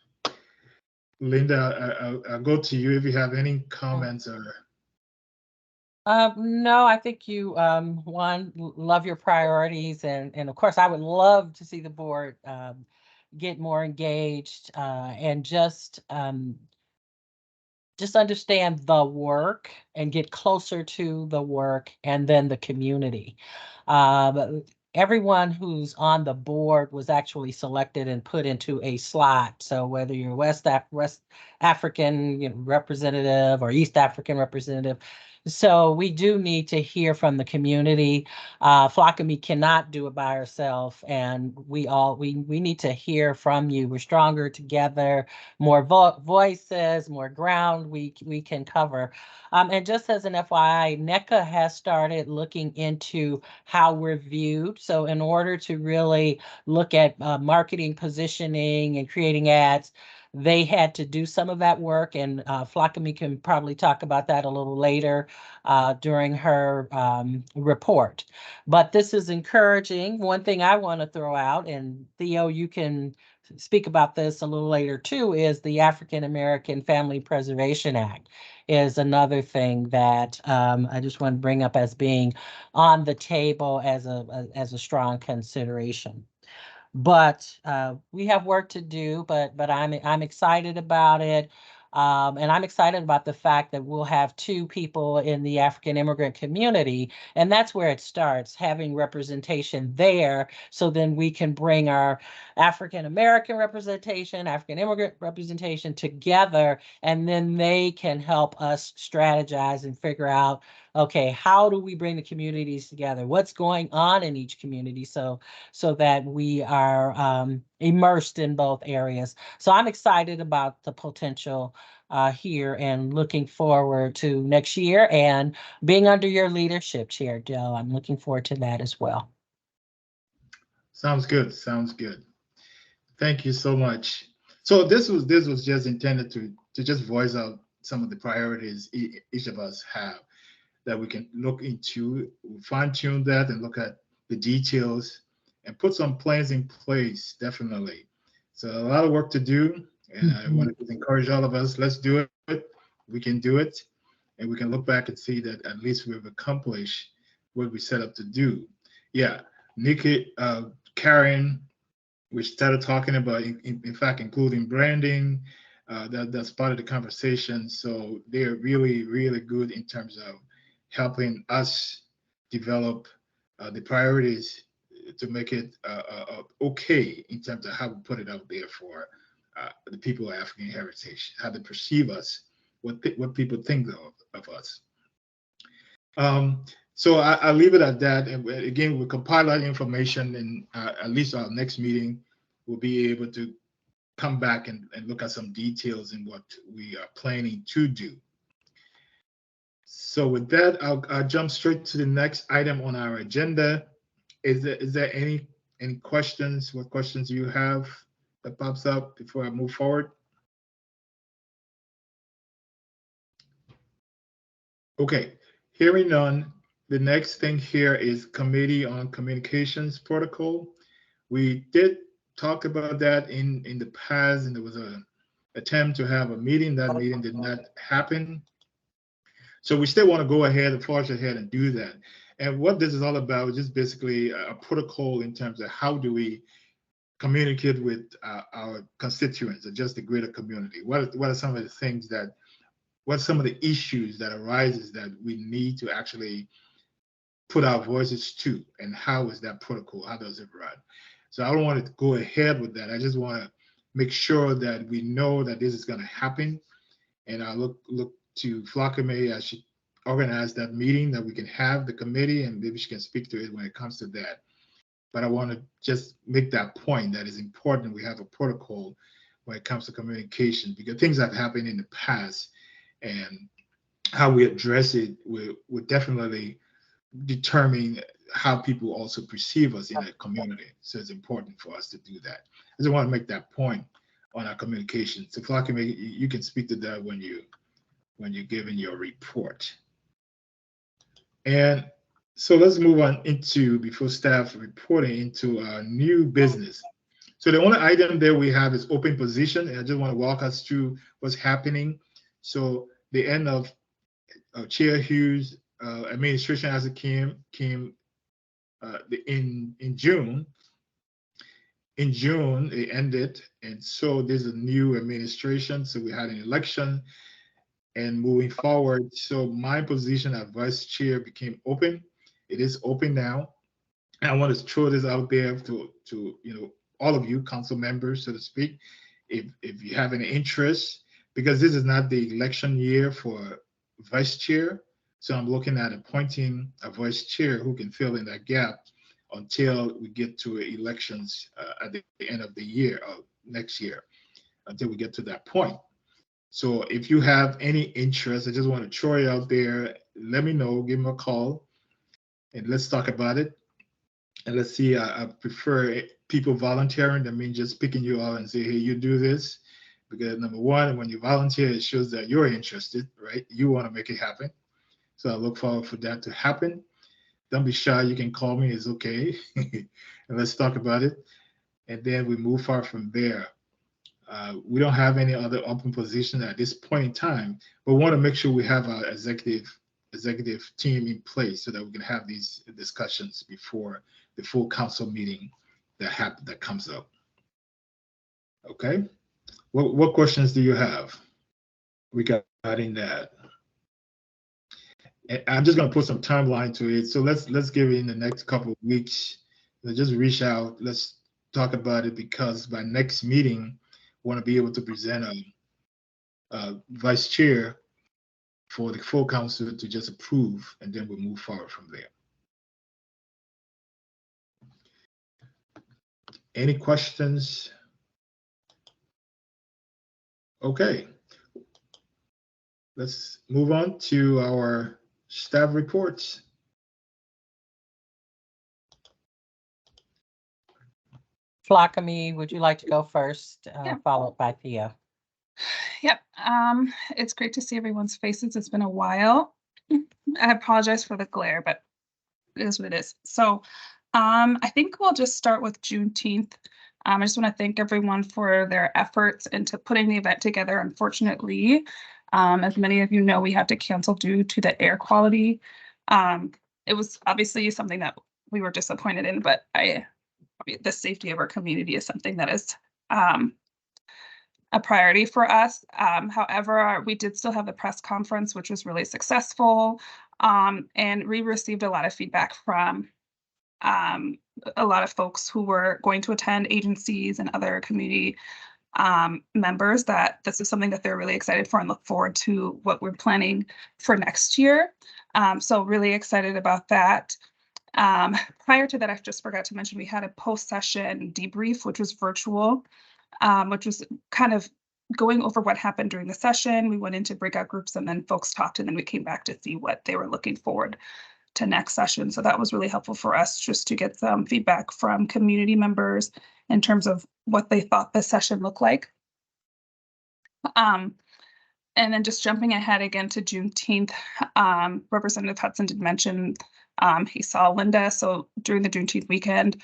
Linda, I'll go to you if you have any comments or. No, I think you love your priorities, and of course I would love to see the board get more engaged and just understand the work and get closer to the work and then the community. everyone who's on the board was actually selected and put into a slot. So whether you're West African, representative or East African representative. So we do need to hear from the community. Flockamy cannot do it by herself, and we need to hear from you. We're stronger together, more voices, more ground we can cover. And just as an FYI, NECA has started looking into how we're viewed. So in order to really look at marketing, positioning, and creating ads, they had to do some of that work, and Flockamy can probably talk about that a little later during her report. But this is encouraging. One thing I want to throw out, and Theo, you can speak about this a little later too, is the African American Family Preservation Act is another thing that I just want to bring up as being on the table as a strong consideration. But we have work to do, but I'm excited about it. And I'm excited about the fact that we'll have 2 people in the African immigrant community, and that's where it starts, having representation there. So then we can bring our African American representation, African immigrant representation together, and then they can help us strategize and figure out, okay, how do we bring the communities together? What's going on in each community? So that we are immersed in both areas. So I'm excited about the potential here and looking forward to next year and being under your leadership, Chair Joe. I'm looking forward to that as well. Sounds good. Sounds good. Thank you so much. So this was just intended to just voice out some of the priorities each of us have that we can look into, fine tune that, and look at the details and put some plans in place. Definitely. So a lot of work to do, and I want to encourage all of us. Let's do it. We can do it, and we can look back and see that at least we've accomplished what we set up to do. Yeah, Nikki, Karen, we started talking about, in fact, including branding. That's part of the conversation. So they're really, really good in terms of helping us develop the priorities to make it okay in terms of how we put it out there for the people of African heritage, how they perceive us, what people think of us. So I'll leave it at that. And again, we'll compile that information, and at least our next meeting, we'll be able to come back and look at some details in what we are planning to do. So with that, I'll jump straight to the next item on our agenda. Is there any questions? What questions you have that pops up before I move forward? Okay, hearing none. The next thing here is Committee on Communications Protocol. We did talk about that in the past, and there was an attempt to have a meeting. That meeting did not happen. So we still want to go ahead and forge ahead and do that. And what this is all about is just basically a protocol in terms of how do we communicate with our constituents or just the greater community. What are some of the things that, what are some of the issues that arises that we need to actually put our voices to, and how is that protocol? How does it run? So I don't want to go ahead with that. I just want to make sure that we know that this is going to happen. And I look to Flockamy as she organize that meeting, that we can have the committee, and maybe she can speak to it when it comes to that. But I want to just make that point that it's important we have a protocol when it comes to communication, because things have happened in the past, and how we address it will definitely determine how people also perceive us in a community. So it's important for us to do that. I just want to make that point on our communication. So Flockamy, you can speak to that when you're giving your report. And so let's move on into, before staff reporting, into our new business. So the only item there we have is open position, and I just want to walk us through what's happening. So the end of Chair Hughes' administration as it came in June. In June, it ended, and so there's a new administration. So we had an election, and moving forward, so my position as vice chair became open. It is open now. And I want to throw this out there to all of you council members, so to speak. If you have any interest, because this is not the election year for vice chair, so I'm looking at appointing a vice chair who can fill in that gap until we get to elections at the end of the year, next year, until we get to that point. So if you have any interest, I just want to throw it out there. Let me know, give me a call, and let's talk about it. And let's see, I prefer people volunteering than me just picking you out and say, hey, you do this. Because number one, when you volunteer, it shows that you're interested, right? You want to make it happen. So I look forward for that to happen. Don't be shy. You can call me. It's okay. And let's talk about it. And then we move far from there. We don't have any other open position at this point in time, but we want to make sure we have our executive team in place so that we can have these discussions before the full council meeting that comes up. Okay. What questions do you have regarding that? And I'm just going to put some timeline to it. So let's give it in the next couple of weeks. Just reach out. Let's talk about it, because by next meeting, we want to be able to present a vice chair for the full council to just approve, and then we'll move forward from there. Any questions? Okay. Let's move on to our staff reports. Flakami, would you like to go first, Yeah. followed by Thea? Yep. It's great to see everyone's faces. It's been a while. I apologize for the glare, but it is what it is. So I think we'll just start with Juneteenth. I just want to thank everyone for their efforts into putting the event together. Unfortunately, as many of you know, we had to cancel due to the air quality. It was obviously something that we were disappointed in, but the safety of our community is something that is a priority for us. However, we did still have the press conference, which was really successful. And we received a lot of feedback from a lot of folks who were going to attend, agencies and other community members, that this is something that they're really excited for and look forward to what we're planning for next year. So really excited about that. Prior to that, I just forgot to mention, we had a post-session debrief, which was virtual, which was kind of going over what happened during the session. We went into breakout groups and then folks talked, and then we came back to see what they were looking forward to next session. So that was really helpful for us, just to get some feedback from community members in terms of what they thought the session looked like. And then just jumping ahead again to Juneteenth, Representative Hudson did mention he saw Linda. So during the Juneteenth weekend,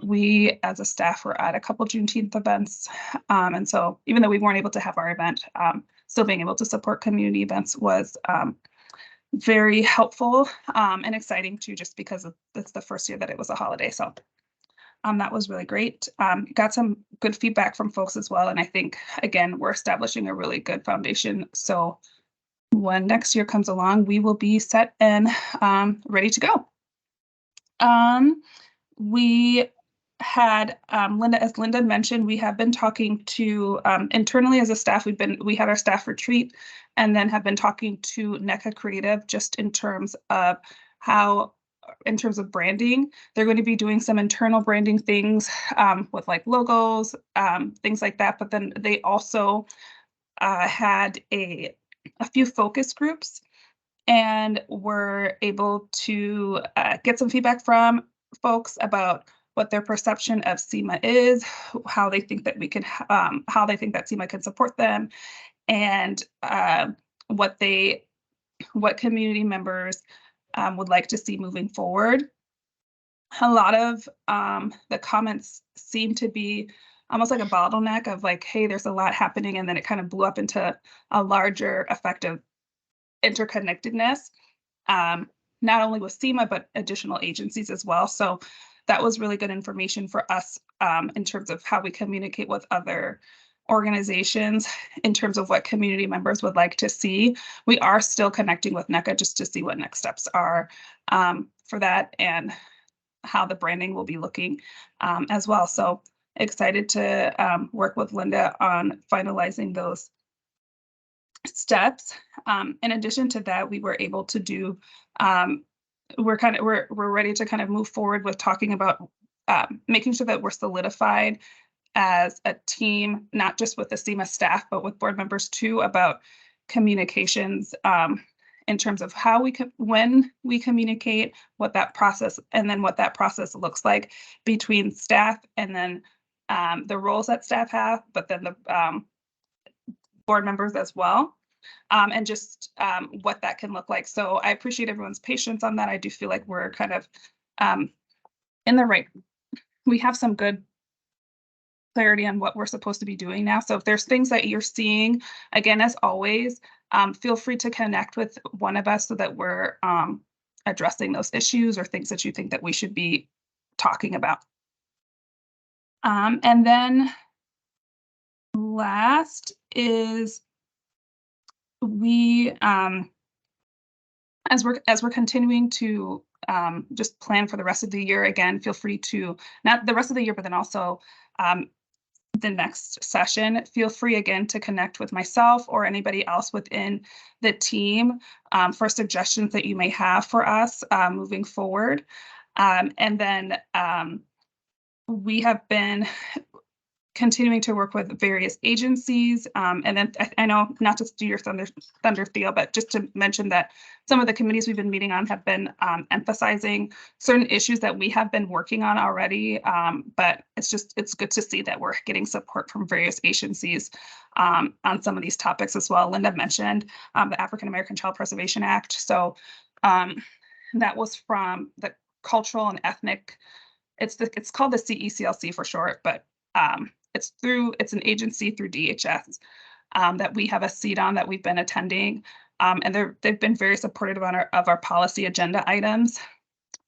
we as a staff were at a couple Juneteenth events. And so even though we weren't able to have our event, still being able to support community events was very helpful and exciting too, just because it's the first year that it was a holiday. So that was really great. Got some good feedback from folks as well. And I think, again, we're establishing a really good foundation. So when next year comes along, we will be set and ready to go. We had Linda, as Linda mentioned, we have been talking to internally as a staff. We had our staff retreat, and then have been talking to NECA Creative just in terms of in terms of branding. They're going to be doing some internal branding things with like logos, things like that. But then they also had a few focus groups, and were able to get some feedback from folks about what their perception of CMAH is, how they think that how they think that CMAH can support them, and what community members would like to see moving forward. A lot of the comments seem to be almost like a bottleneck of like, hey, there's a lot happening, and then it kind of blew up into a larger effect of interconnectedness, not only with CMAH, but additional agencies as well. So that was really good information for us in terms of how we communicate with other organizations in terms of what community members would like to see. We are still connecting with NECA just to see what next steps are for that. And how the branding will be looking as well. So excited to work with Linda on finalizing those steps. In addition to that, we were able to do, we're ready to kind of move forward with talking about making sure that we're solidified as a team, not just with the CMAH staff, but with board members too, about communications in terms of how when we communicate, what that process, and then what that process looks like between staff and then the roles that staff have, but then the board members as well. And just what that can look like. So I appreciate everyone's patience on that. I do feel like we're kind of in the right, we have some good clarity on what we're supposed to be doing now. So if there's things that you're seeing, again, as always, feel free to connect with one of us so that we're addressing those issues or things that you think that we should be talking about. And then last is we, as we're continuing to just plan for the rest of the year, again, feel free to, not the rest of the year, but then also the next session, feel free again to connect with myself or anybody else within the team for suggestions that you may have for us moving forward. And then we have been continuing to work with various agencies. And then I know not to do your thunder Theo, but just to mention that some of the committees we've been meeting on have been emphasizing certain issues that we have been working on already. But it's good to see that we're getting support from various agencies on some of these topics as well. Linda mentioned the African American Child Preservation Act. So that was from the cultural and ethnic, it's called the CECLC for short, but it's an agency through DHS that we have a seat on that we've been attending. And they've been very supportive of our policy agenda items.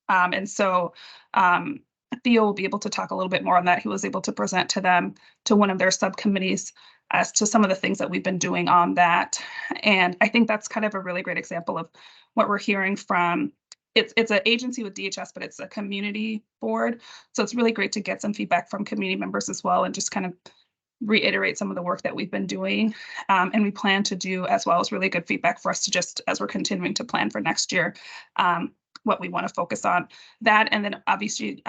And so Theo will be able to talk a little bit more on that. He was able to present to them, to one of their subcommittees, as to some of the things that we've been doing on that. And I think that's kind of a really great example of what we're hearing from. It's an agency with DHS, but it's a community board. So it's really great to get some feedback from community members as well and just kind of reiterate some of the work that we've been doing. And we plan to do as well as really good feedback for us to just, as we're continuing to plan for next year, what we want to focus on. That, and then obviously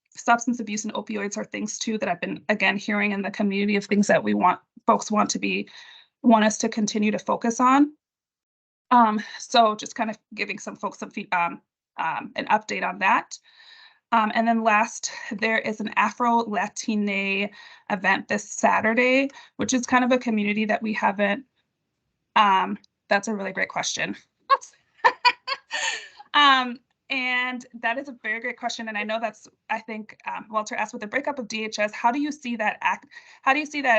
substance abuse and opioids are things too that I've been, again, hearing in the community of things that folks want us to continue to focus on. So just kind of giving some folks an update on that. And then last, there is an Afro-Latine event this Saturday, which is kind of a community that we haven't, that's a really great question. And that is a very great question. And I know I think Walter asked, with the breakup of DHS, how do you see that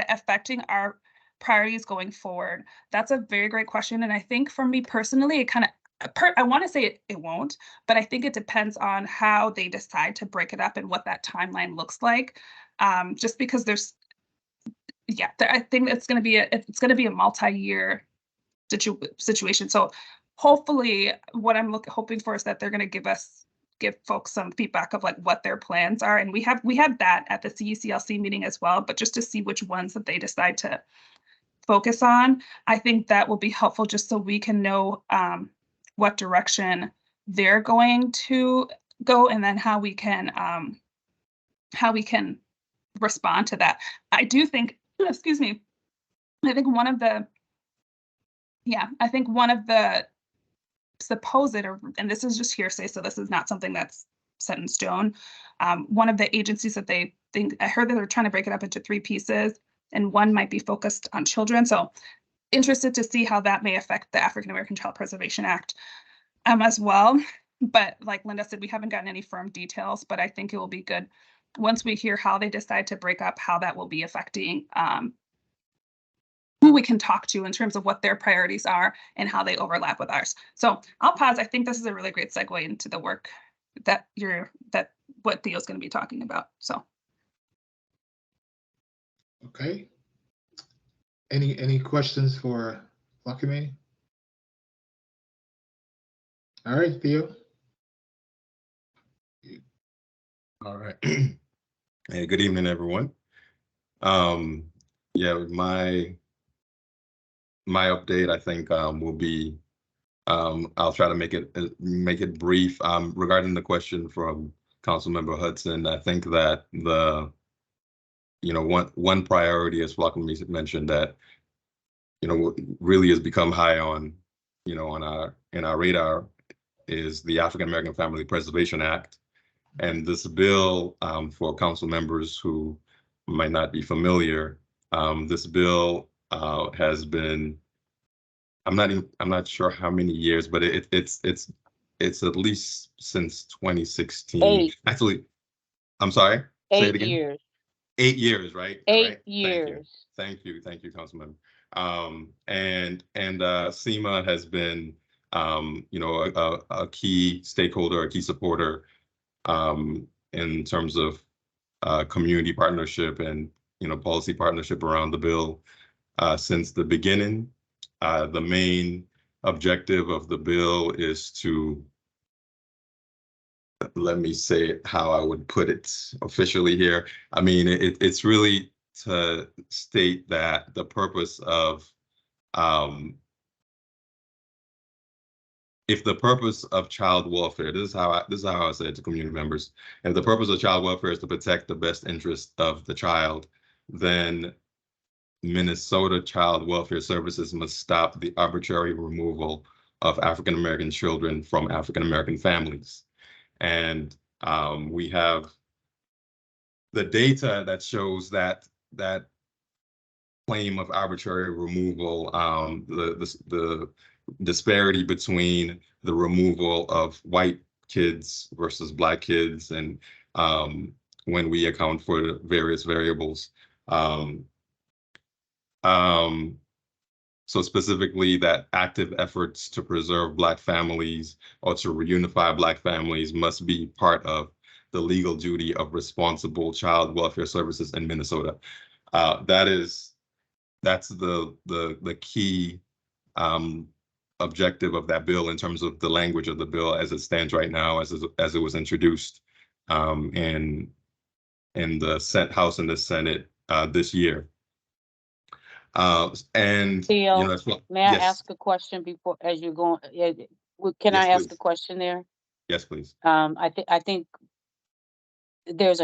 affecting our priorities going forward? That's a very great question. And I think for me personally, it kind of, I want to say it won't, but I think it depends on how they decide to break it up and what that timeline looks like. Just because I think it's going to be a multi-year situation. So hopefully what I'm hoping for is that they're going to give folks some feedback of like what their plans are. And we have that at the CECLC meeting as well, but just to see which ones that they decide to focus on, I think that will be helpful just so we can know what direction they're going to go and then how we can respond to that. I do think, excuse me, I think one of the supposed, and this is just hearsay, so this is not something that's set in stone. One of the agencies that they think, I heard that they're trying to break it up into 3 pieces, and one might be focused on children. So interested to see how that may affect the African American Child Preservation Act as well. But like Linda said, we haven't gotten any firm details, but I think it will be good once we hear how they decide to break up, how that will be affecting who we can talk to in terms of what their priorities are and how they overlap with ours. So I'll pause. I think this is a really great segue into the work that what Theo's going to be talking about. So. Okay. Any questions for Law Committee? All right, Theo. All right. Hey, good evening, everyone. Yeah, my update, I think, will be, I'll try to make it brief. Regarding the question from Councilmember Hudson, I think that one priority, as Flockley mentioned, that really has become high on in our radar is the African American Family Preservation Act. And this bill, for council members who might not be familiar, this bill has been, I'm not sure how many years, but it's at least since 2016. 8. Actually, I'm sorry. Say it 8 again. years. 8 years, right? 8 Right. years. Thank you, Councilman. And SEMA has been, a key stakeholder, a key supporter, in terms of community partnership and policy partnership around the bill since the beginning. The main objective of the bill is to, let me say how I would put it officially here. I mean, it's really to state that the purpose of, if the purpose of child welfare, this is how I say it to community members, if the purpose of child welfare is to protect the best interest of the child, then Minnesota Child Welfare Services must stop the arbitrary removal of African American children from African American families. And we have the data that shows that claim of arbitrary removal, the disparity between the removal of white kids versus Black kids, and when we account for the various variables. So specifically, that active efforts to preserve Black families or to reunify Black families must be part of the legal duty of responsible child welfare services in Minnesota. That's the key objective of that bill in terms of the language of the bill as it stands right now, as it was introduced in the House and the Senate this year. And Theo, may I yes, ask a question before, as you're going? Can yes, I ask please. a question there? Yes, please. I think there's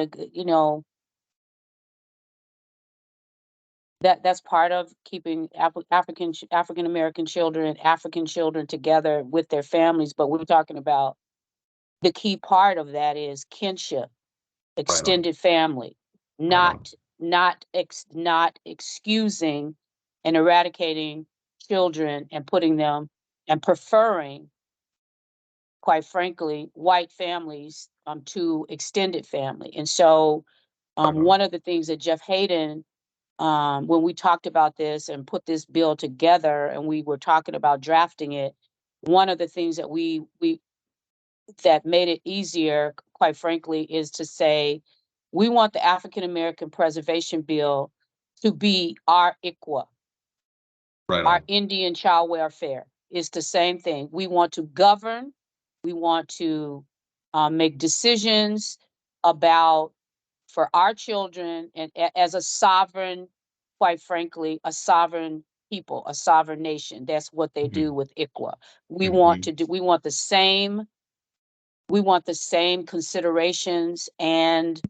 that's part of keeping African American children, African children together with their families. But we're talking about the key part of that is kinship, extended family, not excusing and eradicating children and putting them and preferring, quite frankly, white families to extended family. And so one of the things that Jeff Hayden, when we talked about this and put this bill together and we were talking about drafting it, one of the things that we that made it easier, quite frankly, is to say, we want the African American Preservation Bill to be our ICWA, our Indian Child Welfare. It's the same thing. We want to govern, we want to make decisions about, for our children, and as a sovereign, quite frankly, a sovereign people, a sovereign nation. That's what they do with ICWA. We want the same considerations and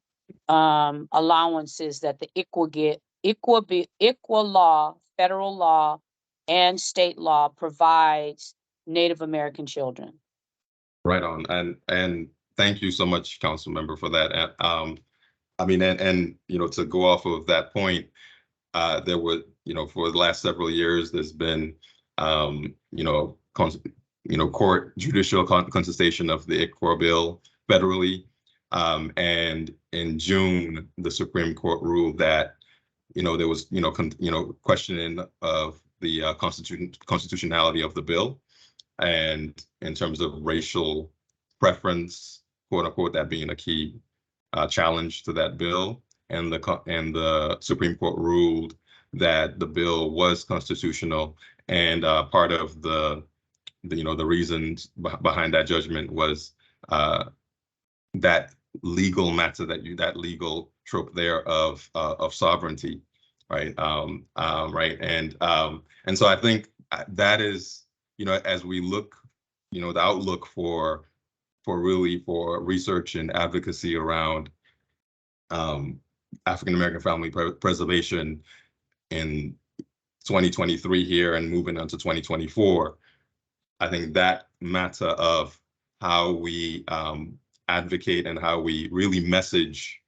allowances that the ICWA get. ICWA law, federal law, and state law provides Native American children. Right on. And thank you so much, Council Member, for that. I mean, and to go off of that point, there were, for the last several years, there's been, court judicial contestation of the ICWA bill federally. And in June, the Supreme Court ruled that, there was, questioning of the constitutionality of the bill, and in terms of racial preference, quote unquote, that being a key challenge to that bill. And the Supreme Court ruled that the bill was constitutional, and part of the reasons behind that judgment was that legal matter that legal trope there of sovereignty, right? Right, and so I think that is, as we look, the outlook for research and advocacy around African American family preservation in 2023 here and moving on to 2024. I think that matter of how we advocate and how we really message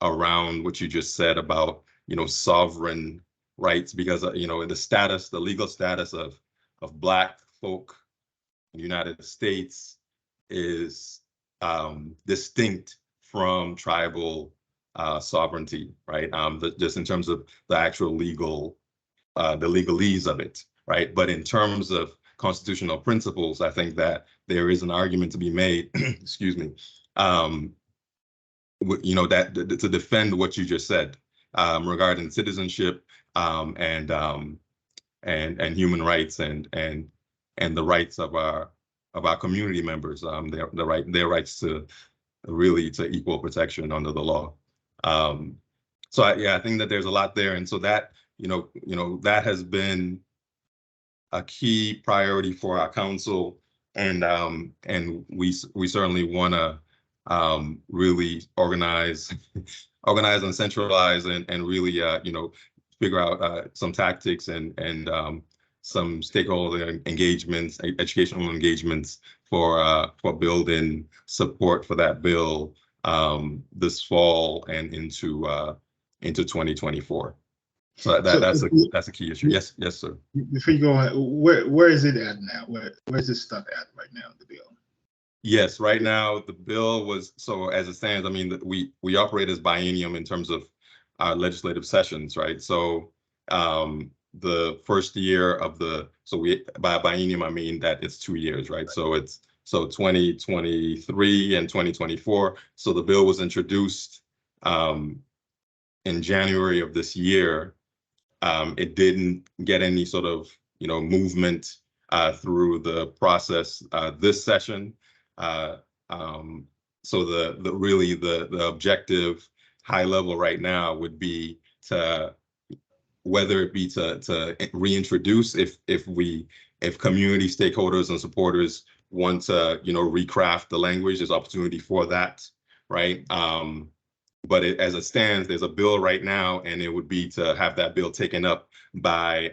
around what you just said about, sovereign rights, because, the legal status of Black folk in the United States is distinct from tribal sovereignty, right? Just in terms of the actual the legalese of it, right? But in terms of constitutional principles, I think that there is an argument to be made, excuse me, that to defend what you just said regarding citizenship and human rights and the rights of our community members, their rights to equal protection under the law. So I think that there's a lot there, and so that that has been a key priority for our council, and we certainly want to really organize and centralize and really figure out some tactics and some stakeholder engagements, educational engagements for building support for that bill this fall and into 2024. So that's a key issue. Yes, sir. Before you go on, where is it at now? Where's this stuff at right now, the bill? Yes, right now the bill was, so as it stands, I mean, we operate as biennium in terms of our legislative sessions, right? So the first year of by biennium I mean that it's 2 years, right? So it's 2023 and 2024. So the bill was introduced in January of this year. It didn't get any sort of movement through the process this session. So the objective high level right now would be to, whether it be to reintroduce if community stakeholders and supporters want to recraft the language, there's opportunity for that, right? But as it stands, there's a bill right now, and it would be to have that bill taken up by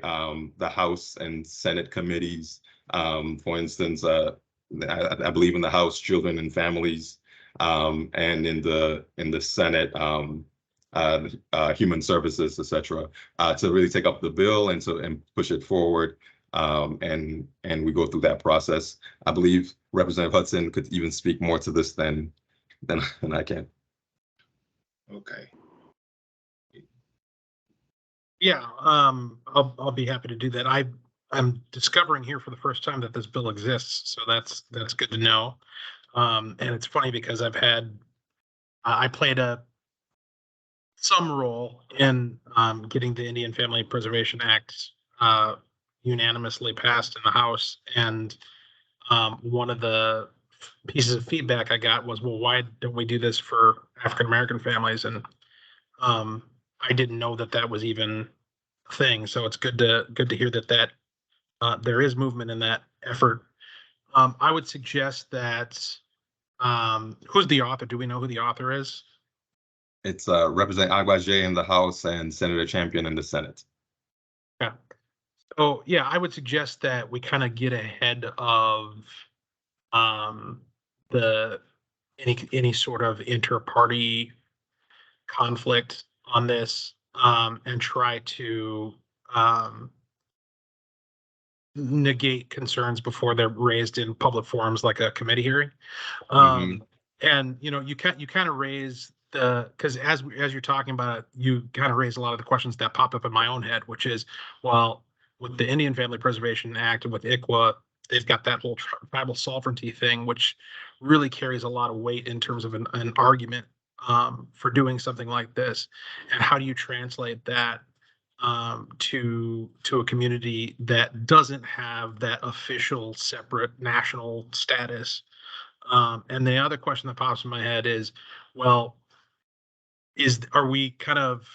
the House and Senate committees. For instance, I believe in the House, Children and Families, and in the Senate, Human Services, etc., to really take up the bill and push it forward. And we go through that process. I believe Representative Hudson could even speak more to this than I can. Okay. Yeah, I'll be happy to do that. I'm discovering here for the first time that this bill exists, so that's good to know. And it's funny because I played some role in getting the Indian Family Preservation Act unanimously passed in the House, and one of the pieces of feedback I got was, well, why don't we do this for African American families? And I didn't know that was even a thing. So it's good to hear that there is movement in that effort. I would suggest that who's the author? Do we know who the author is? It's Representative Agbaje in the House and Senator Champion in the Senate. Yeah. So yeah, I would suggest that we kind of get ahead of any sort of inter-party conflict on this, and try to negate concerns before they're raised in public forums like a committee hearing. And you kind of raise because as you're talking about it, you kind of raise a lot of the questions that pop up in my own head, which is, well, with the Indian Family Preservation Act and with ICWA, they've got that whole tribal sovereignty thing, which really carries a lot of weight in terms of an argument for doing something like this. And how do you translate that to a community that doesn't have that official separate national status? And the other question that pops in my head is, well, are we kind of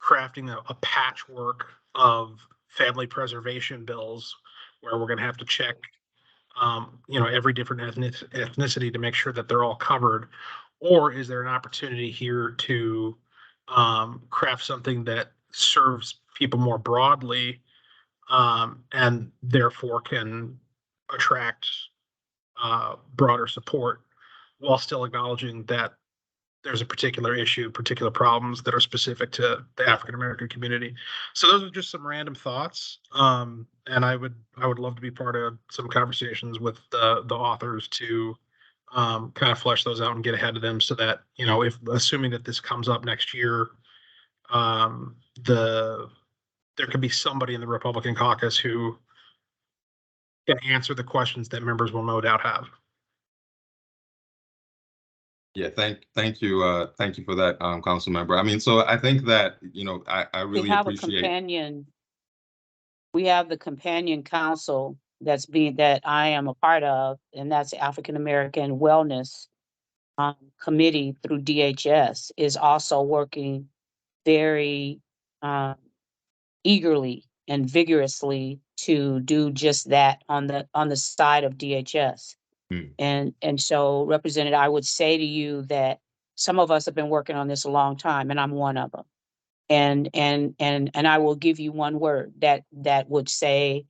crafting a patchwork of family preservation bills where we're going to have to check, every different ethnicity to make sure that they're all covered? Or is there an opportunity here to craft something that serves people more broadly, and therefore can attract broader support while still acknowledging that there's a particular issue, particular problems that are specific to the African American community? So those are just some random thoughts, and I would love to be part of some conversations with the authors to kind of flesh those out and get ahead of them, so that, if assuming that this comes up next year, there could be somebody in the Republican caucus who can answer the questions that members will no doubt have. Yeah, thank you for that, council member. I mean, so I think that, I We really have a appreciate. companion, we have the companion council that I am a part of, and that's the African American Wellness Committee through DHS, is also working very eagerly and vigorously to do just that on the side of DHS. And so, Representative, I would say to you that some of us have been working on this a long time, and I'm one of them. And I will give you one word that would say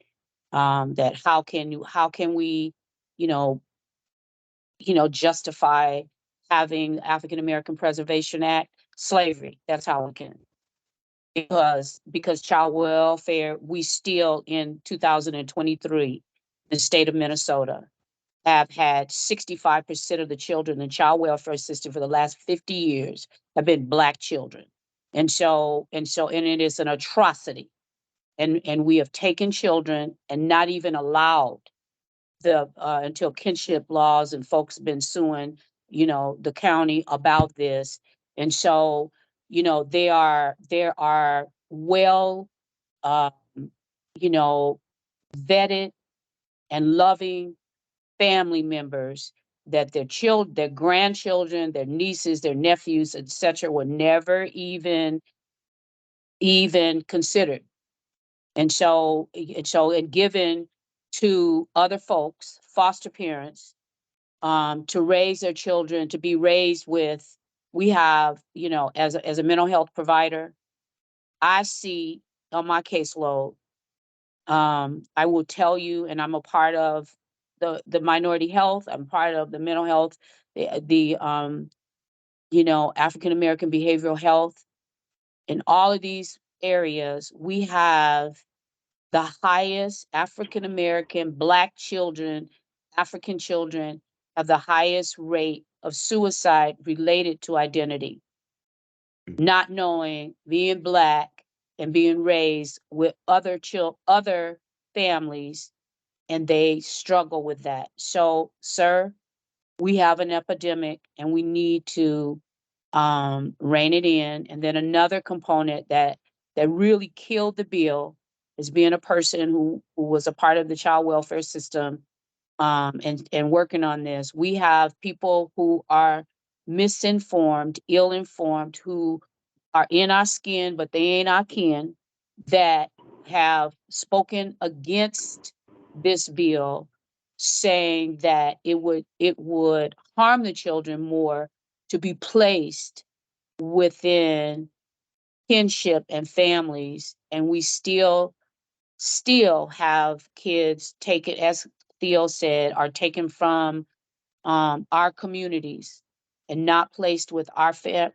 that how can we, justify having African American Preservation Act? Slavery. That's how we can. Because child welfare, we still in 2023, the state of Minnesota, have had 65% of the children in child welfare system for the last 50 years have been Black children. And it is an atrocity. And we have taken children and not even allowed until kinship laws, and folks have been suing, the county about this. And so, there are well, vetted and loving family members that their children, their grandchildren, their nieces, their nephews, etc., were never even considered. And given to other folks, foster parents, to raise their children, to be raised with. We have, as a mental health provider, I see on my caseload, I will tell you, and I'm a part of the minority health. I'm part of the mental health, the African American behavioral health. In all of these areas, we have the highest African American, Black children, African children have the highest rate of suicide related to identity. Not knowing, being Black, and being raised with other families, and they struggle with that. So, sir, we have an epidemic, and we need to rein it in. And then another component that really killed the bill is being a person who was a part of the child welfare system, and working on this. We have people who are misinformed, ill-informed, who are in our skin, but they ain't our kin, that have spoken against this bill, saying that it would harm the children more to be placed within kinship and families. And we still have kids taken, as Theo said, are taken from our communities and not placed with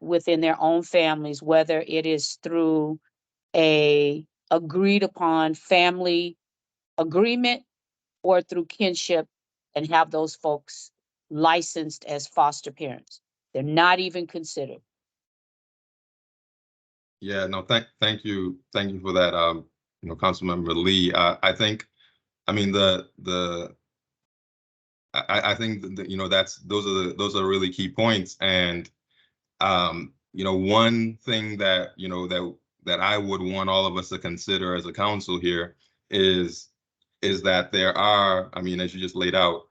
within their own families, whether it is through a agreed upon family agreement or through kinship, and have those folks licensed as foster parents. They're not even considered. Yeah, no, thank you for that, Councilmember Lee. I think, I mean, I think that, those are really key points. And one thing that that I would want all of us to consider as a council here is that there are, I mean, as you just laid out,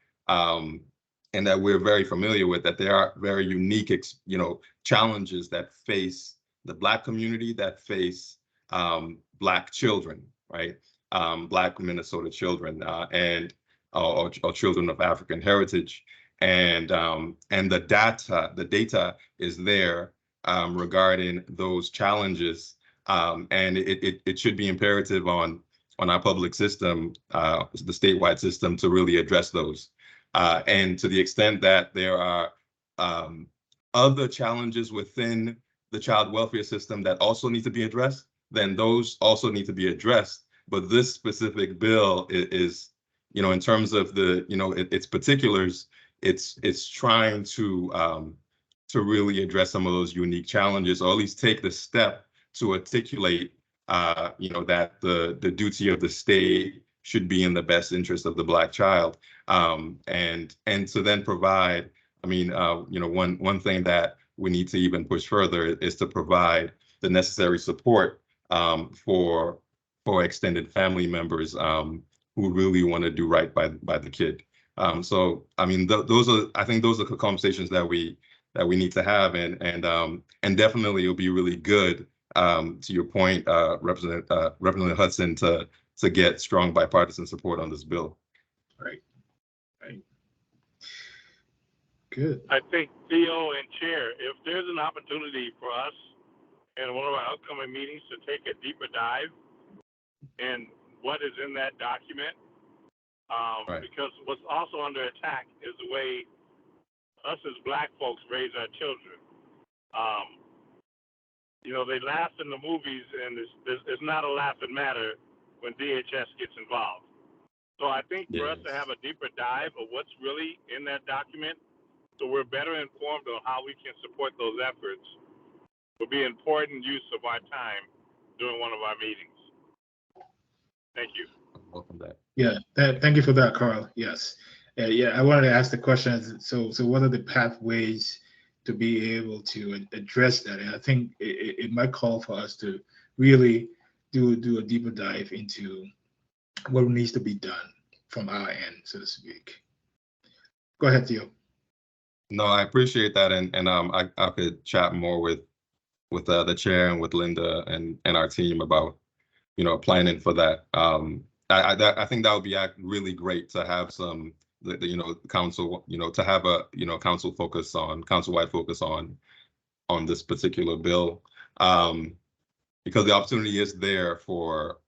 and that we're very familiar with, that there are very unique, challenges that face the Black community, that face Black children, right? Black Minnesota children, or children of African heritage, and the data is there regarding those challenges, and it should be imperative on our public system, the statewide system, to really address those. And to the extent that there are other challenges within the child welfare system that also need to be addressed, then those also need to be addressed. But this specific bill is, in terms of the, its particulars, it's trying to really address some of those unique challenges, or at least take the step to articulate, that the duty of the state should be in the best interest of the Black child, and to then provide. I mean, one thing that we need to even push further is to provide the necessary support for extended family members who really want to do right by the kid. So I mean, I think those are the conversations that we need to have, and definitely it'll be really good, to your point, Representative Hudson, to get strong bipartisan support on this bill. Right. Good. I think Theo and Chair, if there's an opportunity for us in one of our upcoming meetings to take a deeper dive in what is in that document, Right. Because what's also under attack is the way us as Black folks raise our children. They laugh in the movies, and it's not a laughing matter when DHS gets involved. So I think for us to have a deeper dive of what's really in that document, so we're better informed on how we can support those efforts, will be important use of our time during one of our meetings. Thank you. Welcome back. Yeah, thank you for that, Carl. Yes. I wanted to ask the question. So what are the pathways to be able to address that? And I think it might call for us to really do a deeper dive into what needs to be done from our end, so to speak. Go ahead, Theo. No, I appreciate that, and I could chat more with the chair and with Linda and our team about planning for that. I think that would be really great to have some the council to have a council council-wide focus on this particular bill, because the opportunity is there for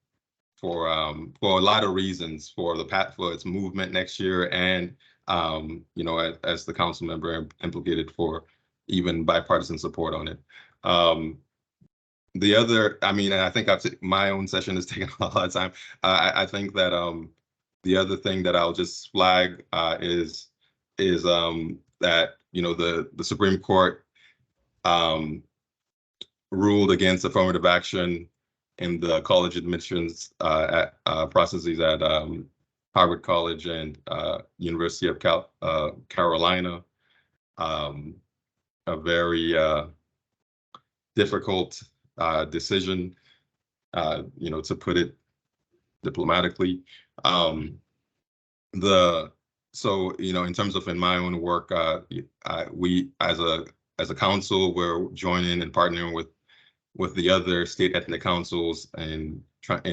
a lot of reasons, for its movement next year, and as the council member implicated, for even bipartisan support on it. The other, I mean, and I think my own session is taking a lot of time. I think that the other thing that I'll just flag is that the Supreme Court ruled against affirmative action in the college admissions processes at Harvard College and University of Carolina. A very difficult decision, to put it diplomatically. So in terms of in my own work, we as a council, we're joining and partnering with the other state ethnic councils and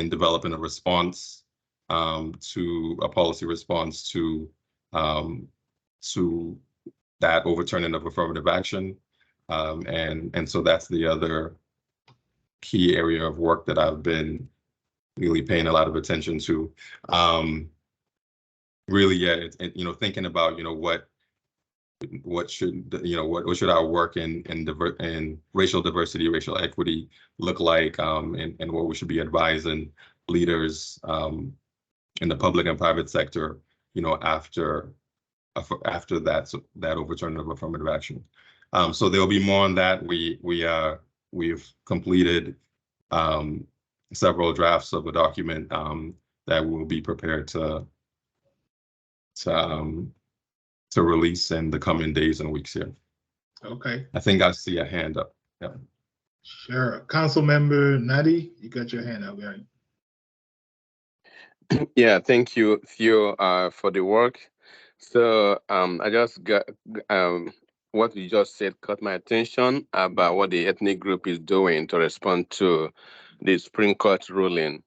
developing a response, to a policy response to that overturning of affirmative action, and so that's the other key area of work that I've been really paying a lot of attention to. Really, thinking about what should our work in racial diversity, racial equity look like, and what we should be advising leaders in the public and private sector, after that overturning of affirmative action. So there'll be more on that. We've completed several drafts of a document that will be prepared to release in the coming days and weeks here. Okay. I think I see a hand up. Yeah. Sure. Council Member Nadi, you got your hand up, right? Yeah, thank you, Theo, for the work. So I just got what you just said caught my attention about what the ethnic group is doing to respond to the Supreme Court ruling.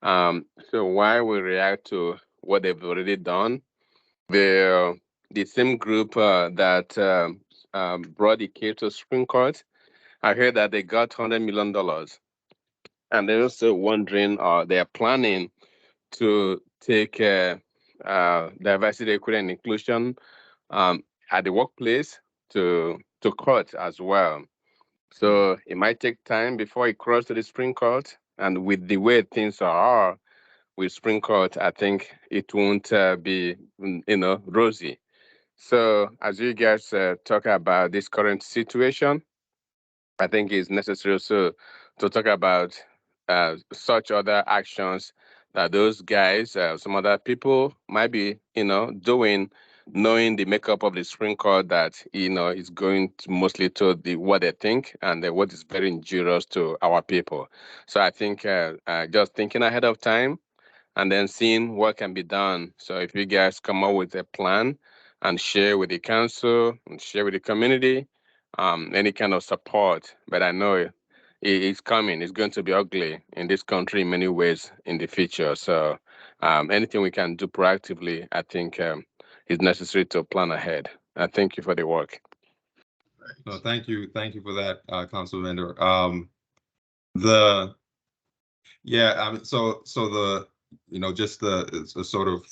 So why we react to what they've already done? The same group that brought the case to Supreme Court, I heard that they got $100 million, and they're also wondering, they're planning to take diversity, equity, and inclusion at the workplace to court as well. So it might take time before it crosses to the Supreme Court. And with the way things are with Supreme Court, I think it won't be, rosy. So as you guys talk about this current situation, I think it's necessary also to talk about such other actions that those guys, some other people might be, doing, knowing the makeup of the Supreme Court that, is going to mostly to the what they think and what is very injurious to our people. So I think just thinking ahead of time and then seeing what can be done. So if you guys come up with a plan and share with the council and share with the community, any kind of support, but I know it's coming. It's going to be ugly in this country in many ways in the future. So anything we can do proactively, I think is necessary to plan ahead. Thank you for the work. No, thank you for that, Council Vendor. So the just it's a sort of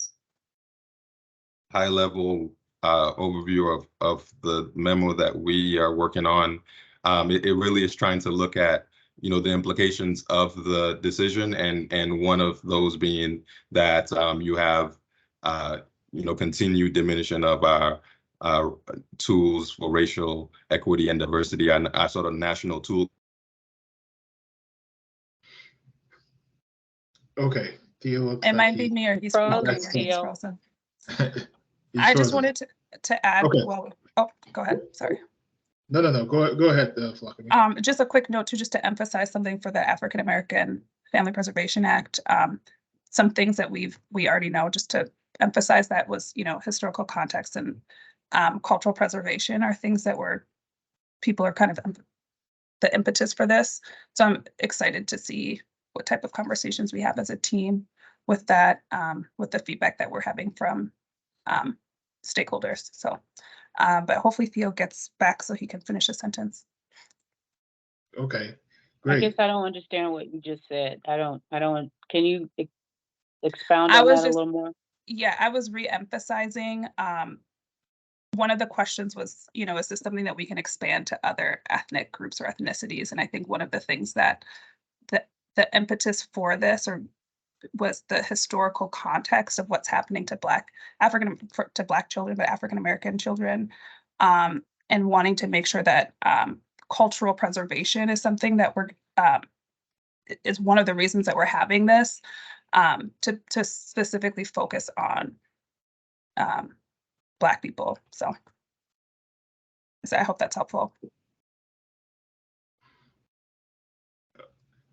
high level overview of the memo that we are working on. It really is trying to look at the implications of the decision, and one of those being that you have continued diminution of our tools for racial equity and diversity, and our sort of national tool. Okay, Theo looks It like might be me or he's Frozen, frozen. He's Theo. frozen. He's I just frozen. wanted to add, Okay. oh, go ahead, sorry. No. Go ahead, Flocka. Just a quick note just to emphasize something for the African American Family Preservation Act. Some things that we already know, just to emphasize that was, historical context and cultural preservation are things that people are kind of the impetus for this. So I'm excited to see what type of conversations we have as a team with that, with the feedback that we're having from stakeholders. So, but hopefully Theo gets back so he can finish a sentence. Okay, I guess great. I don't understand what you just said. I don't, can you expound I on was that a just- little more? Yeah, I was re-emphasizing, one of the questions was, is this something that we can expand to other ethnic groups or ethnicities? And I think one of the things that the impetus for this was the historical context of what's happening to Black children, but African American children, and wanting to make sure that cultural preservation is something that is one of the reasons that we're having this, to specifically focus on Black people. So I hope that's helpful.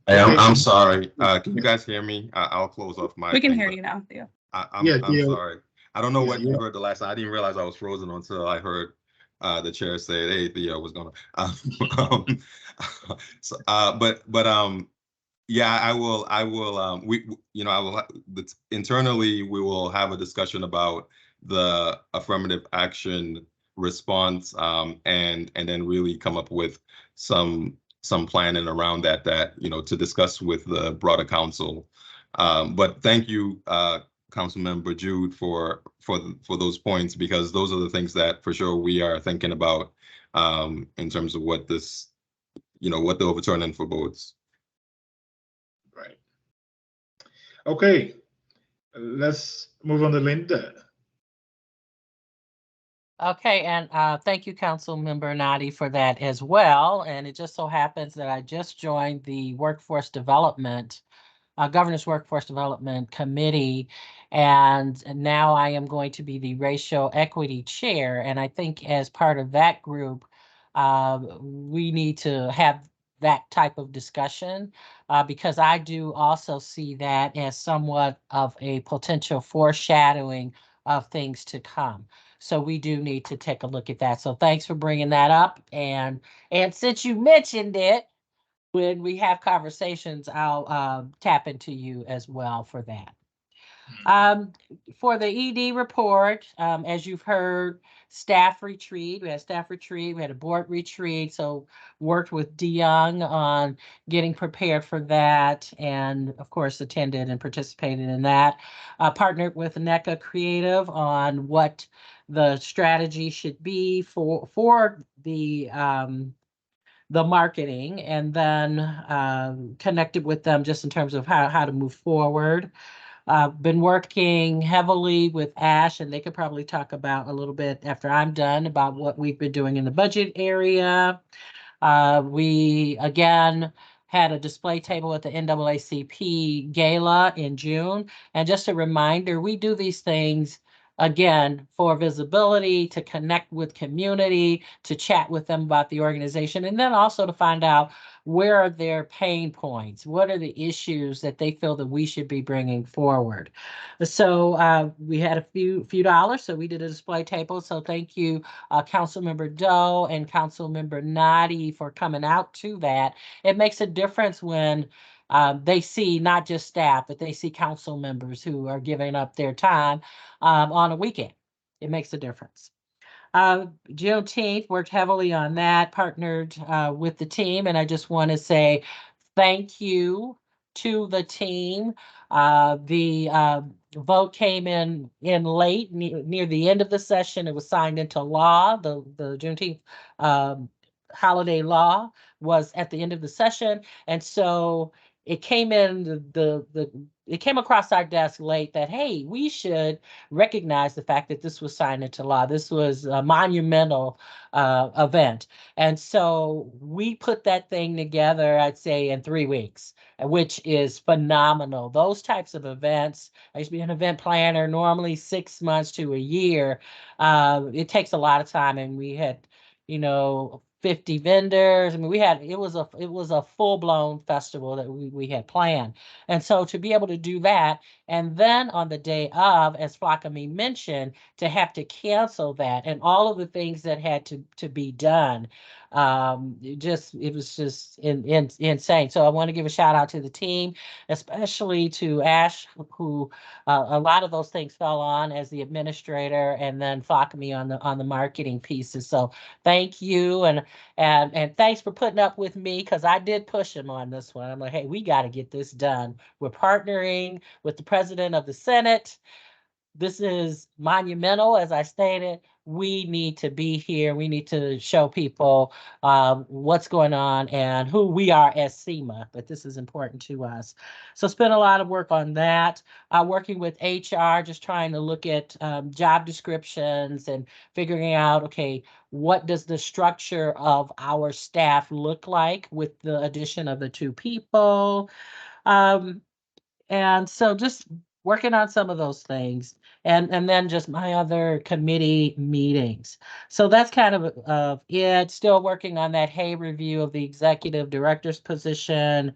I'm sorry. Can you guys hear me? I'll close off my. We can hear you now, Theo. I'm Theo. sorry. I don't know what you yeah. heard the last time. I didn't realize I was frozen until I heard the chair say, "Hey, Theo was gonna." Yeah, I will. I will. Internally, we will have a discussion about the affirmative action response, and then really come up with some planning around that to discuss with the broader council. But thank you, Councilmember Jude, for those points, because those are the things that for sure we are thinking about in terms of what this, what the overturning forebodes. Right. Okay, let's move on to Linda. Okay, and thank you, Councilmember Nadi, for that as well. And it just so happens that I just joined the Workforce Development, Governor's Workforce Development Committee, and now I am going to be the Racial Equity Chair. And I think as part of that group, we need to have that type of discussion, because I do also see that as somewhat of a potential foreshadowing of things to come. So we do need to take a look at that. So thanks for bringing that up. And since you mentioned it, when we have conversations, I'll tap into you as well for that. For the ED report, as you've heard, staff retreat, we had a staff retreat, we had a board retreat. So worked with DeYoung on getting prepared for that, and of course attended and participated in that. Partnered with NECA Creative on what the strategy should be for the marketing, and then connected with them just in terms of how to move forward. Been working heavily with Ash, and they could probably talk about a little bit after I'm done about what we've been doing in the budget area. We again had a display table at the NAACP Gala in June. And just a reminder, we do these things again for visibility, to connect with community, to chat with them about the organization, and then also to find out where are their pain points, what are the issues that they feel that we should be bringing forward. So we had a few dollars, so we did a display table. So thank you, Councilmember Doe and Councilmember Nadi, for coming out to that. It makes a difference when they see not just staff, but they see council members who are giving up their time on a weekend. It makes a difference. Juneteenth, worked heavily on that, partnered with the team, and I just want to say thank you to the team. The vote came in late, near the end of the session. It was signed into law. The Juneteenth holiday law was at the end of the session, and so it came in it came across our desk late that, hey, we should recognize the fact that this was signed into law. This was a monumental event. And so we put that thing together, I'd say, in 3 weeks, which is phenomenal. Those types of events, I used to be an event planner, normally 6 months to a year. It takes a lot of time, and we had, 50 vendors. I mean, it was a full-blown festival that we had planned. And so to be able to do that, and then on the day of, as Flakami mentioned, to have to cancel that and all of the things that had to be done, it was just insane. So I want to give a shout out to the team, especially to Ash, who a lot of those things fell on as the administrator, and then Flakami on the marketing pieces. So thank you, and thanks for putting up with me, because I did push him on this one. I'm like, hey, we got to get this done. We're partnering with the president of the Senate. This is monumental, as I stated. We need to be here. We need to show people what's going on and who we are as CMAH, but this is important to us. So spent a lot of work on that. Working with HR, just trying to look at job descriptions and figuring out, okay, what does the structure of our staff look like with the addition of the 2 people? And so just working on some of those things, and then just my other committee meetings. So that's kind of it. Still working on that Hay review of the executive director's position.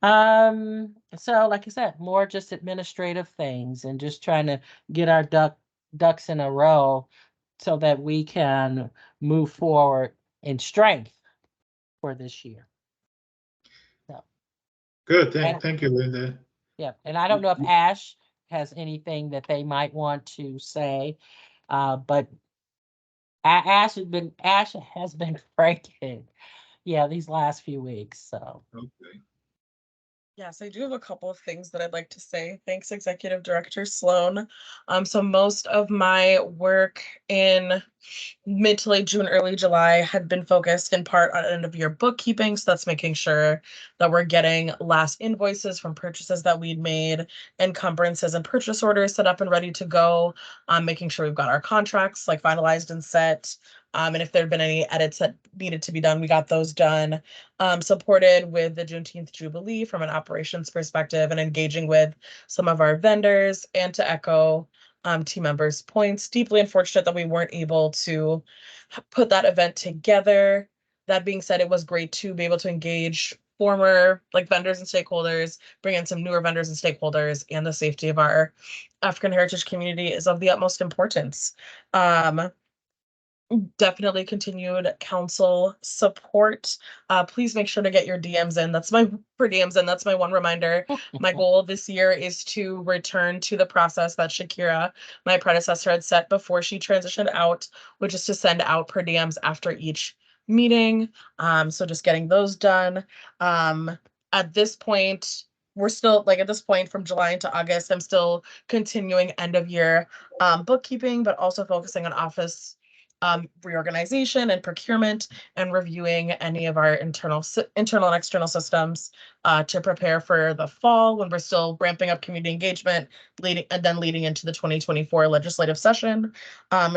So like I said, more just administrative things and just trying to get our ducks in a row so that we can move forward in strength for this year. So. Good. Thank you, Linda. Yeah, and I don't know if Ash has anything that they might want to say, but Ash has been breaking, these last few weeks. So Okay. Yes, I do have a couple of things that I'd like to say. Thanks, Executive Director Sloan. So most of my work in mid to late June, early July had been focused in part on end of year bookkeeping. So that's making sure that we're getting last invoices from purchases that we'd made, encumbrances and purchase orders set up and ready to go. Making sure we've got our contracts like finalized and set. And if there had been any edits that needed to be done, we got those done. Supported with the Juneteenth Jubilee from an operations perspective, and engaging with some of our vendors, and to echo team members' points. Deeply unfortunate that we weren't able to put that event together. That being said, it was great to be able to engage former like vendors and stakeholders, bring in some newer vendors and stakeholders, and the safety of our African heritage community is of the utmost importance. Definitely continued council support. Please make sure to get your DMs in. That's my for DMs in. That's my one reminder. My goal this year is to return to the process that Shakira, my predecessor, had set before she transitioned out, which is to send out per DMs after each meeting. So just getting those done. At this point, we're still like at this point from July into August, I'm still continuing end of year bookkeeping, but also focusing on office reorganization and procurement, and reviewing any of our internal and external systems to prepare for the fall when we're still ramping up community engagement, leading into the 2024 legislative session.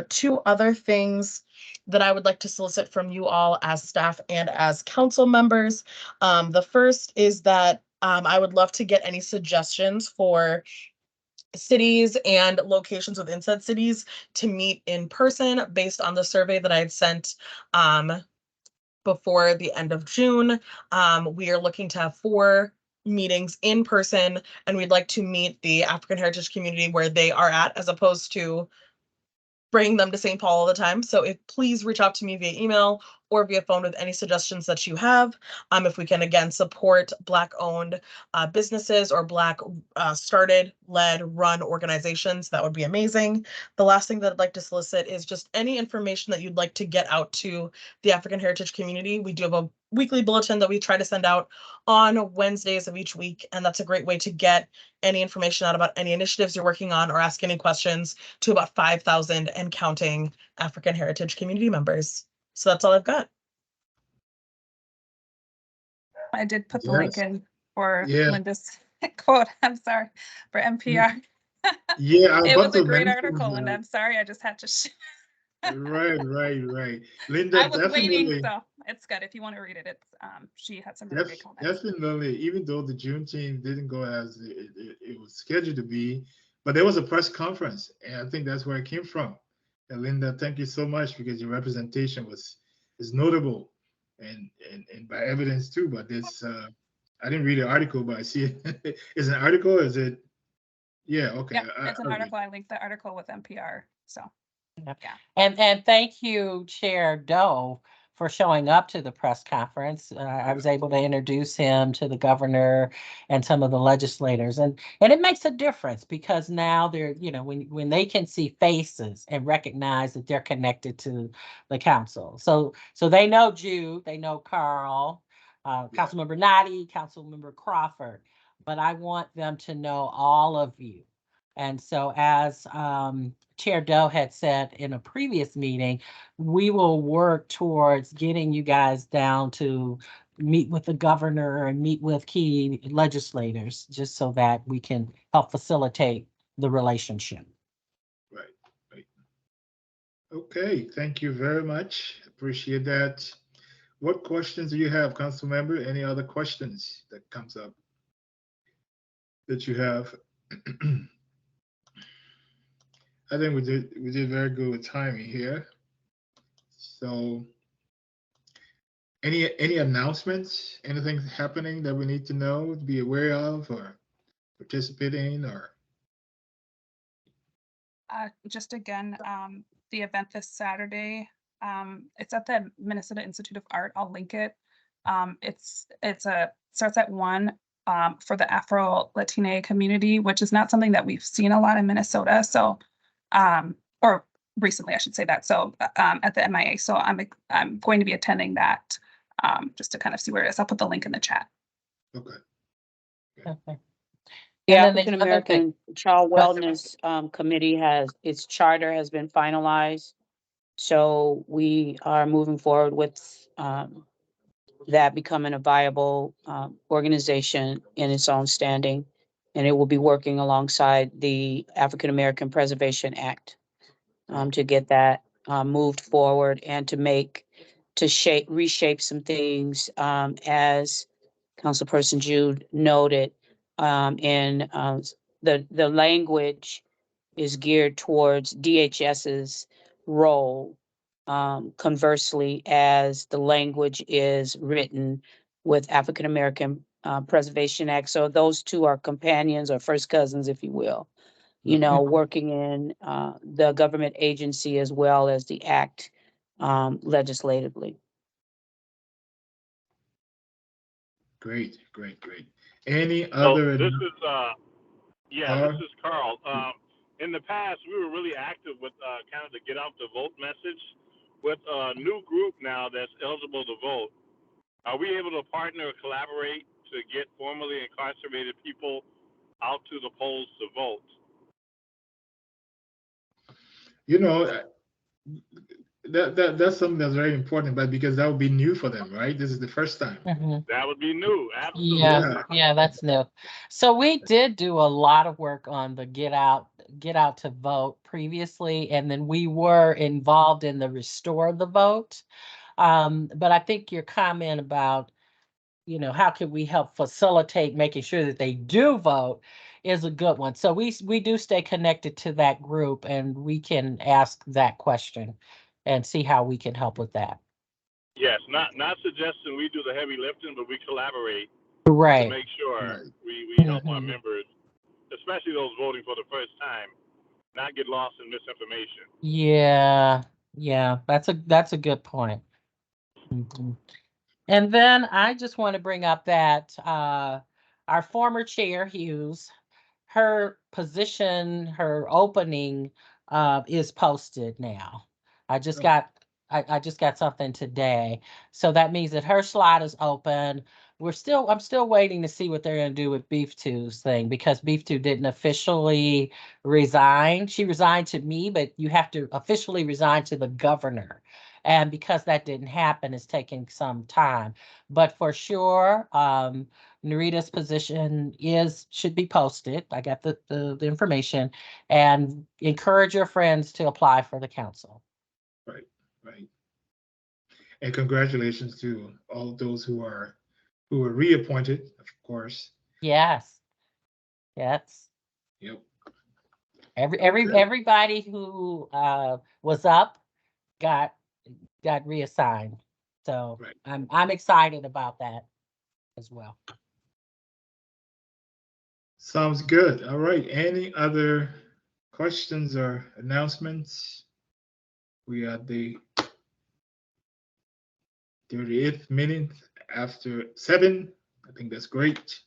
Two other things that I would like to solicit from you all as staff and as council members. The first is that I would love to get any suggestions for cities and locations within said cities to meet in person based on the survey that I had sent before the end of June. We are looking to have 4 meetings in person, and we'd like to meet the African heritage community where they are at, as opposed to bringing them to St. Paul all the time. So please reach out to me via email or via phone with any suggestions that you have. If we can, again, support Black-owned businesses or Black started, led, run organizations, that would be amazing. The last thing that I'd like to solicit is just any information that you'd like to get out to the African heritage community. We do have a weekly bulletin that we try to send out on Wednesdays of each week, and that's a great way to get any information out about any initiatives you're working on or ask any questions to about 5,000 and counting African heritage community members. So that's all I've got. I did put the link Yes. in for Yeah. Linda's quote. I'm sorry, for NPR. Yeah, I was It about was a to great mention article, and that. I'm sorry, I just had to. Right. Linda, I was waiting, definitely, so it's good. If you want to read it, it's she had some really great comments. definitely, even though the Juneteenth didn't go as it was scheduled to be, but there was a press conference, and I think that's where it came from. And Linda, thank you so much, because your representation is notable and by evidence too. But this, I didn't read the article, but I see it. Is it an article? Is it? Yeah, okay. Yeah, it's an I'll read. article. I linked the article with NPR. So Yep. yeah. And thank you, Chair Doe, for showing up to the press conference. I was able to introduce him to the governor and some of the legislators, and it makes a difference, because now they're, when they can see faces and recognize that they're connected to the council. So they know Jude, they know Carl, Councilmember Nadi, Councilmember Crawford, but I want them to know all of you. And so, as Chair Doe had said in a previous meeting, we will work towards getting you guys down to meet with the governor and meet with key legislators, just so that we can help facilitate the relationship. Right. Okay, thank you very much. Appreciate that. What questions do you have, Council Member? Any other questions that comes up that you have? I think we did very good with timing here. So any announcements, anything happening that we need to know, to be aware of, or participate in, or? Just again, the event this Saturday, it's at the Minnesota Institute of Art. I'll link it. Starts at 1 for the Afro-Latina community, which is not something that we've seen a lot in Minnesota. So, or recently, I should say that. So at the MIA. So I'm going to be attending that just to kind of see where it is. I'll put the link in the chat. Okay. Okay. The And then the African other American Child Wellness Committee its charter has been finalized. So we are moving forward with that becoming a viable organization in its own standing. And it will be working alongside the African American Preservation Act to get that moved forward and to reshape some things as Councilperson Jude noted, in the language is geared towards DHS's role. Conversely, as the language is written, with African American Preservation Act. So those two are companions or first cousins, if you will, working in the government agency as well as the act legislatively. Great, great, great. Any So other? this is Carl? this is Carl. In the past, we were really active with kind of the get out the vote message. With a new group now that's eligible to vote, are we able to partner or collaborate to get formerly incarcerated people out to the polls to vote? That's something that's very important, but because that would be new for them, right? This is the first time. That would be new, absolutely. Yeah, that's new. So we did do a lot of work on the get out to vote previously, and then we were involved in the restore the vote. But I think your comment about, how can we help facilitate making sure that they do vote is a good one. So we do stay connected to that group, and we can ask that question and see how we can help with that. Yes, not suggesting we do the heavy lifting, but we collaborate Right. to make sure Right. we help our members, especially those voting for the first time, not get lost in misinformation. Yeah, that's a good point. And then I just want to bring up that our former chair, Hughes, her position, her opening is posted now. I just got something today. So that means that her slot is open. I'm still waiting to see what they're going to do with Beef 2's thing, because Beef 2 didn't officially resign. She resigned to me, but you have to officially resign to the governor. And because that didn't happen, it's taking some time. But for sure, Narita's position should be posted. I got the information, and encourage your friends to apply for the council. Right. And congratulations to all those who were reappointed, of course. Yes. Yep. Everybody who was up got reassigned. So Right. I'm excited about that as well. Sounds good. All right. Any other questions or announcements? We are the 38th minute after 7. I think that's great.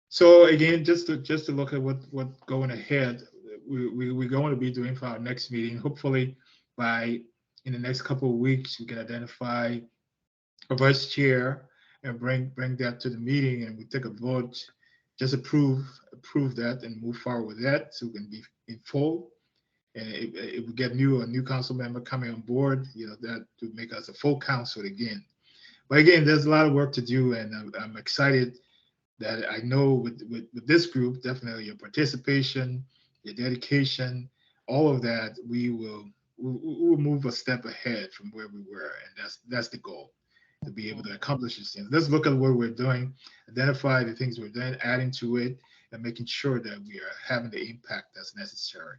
So again, just to look at what going ahead, we're going to be doing for our next meeting. Hopefully, in the next couple of weeks, we can identify a vice chair and bring that to the meeting, and we take a vote, just approve that and move forward with that, so we can be in full. And if we get a new council member coming on board, that would make us a full council again. But again, there's a lot of work to do, and I'm excited that I know with this group, definitely your participation, your dedication, all of that, we'll move a step ahead from where we were, and that's the goal, to be able to accomplish these things. Let's look at what we're doing, identify the things we're doing, adding to it, and making sure that we are having the impact that's necessary.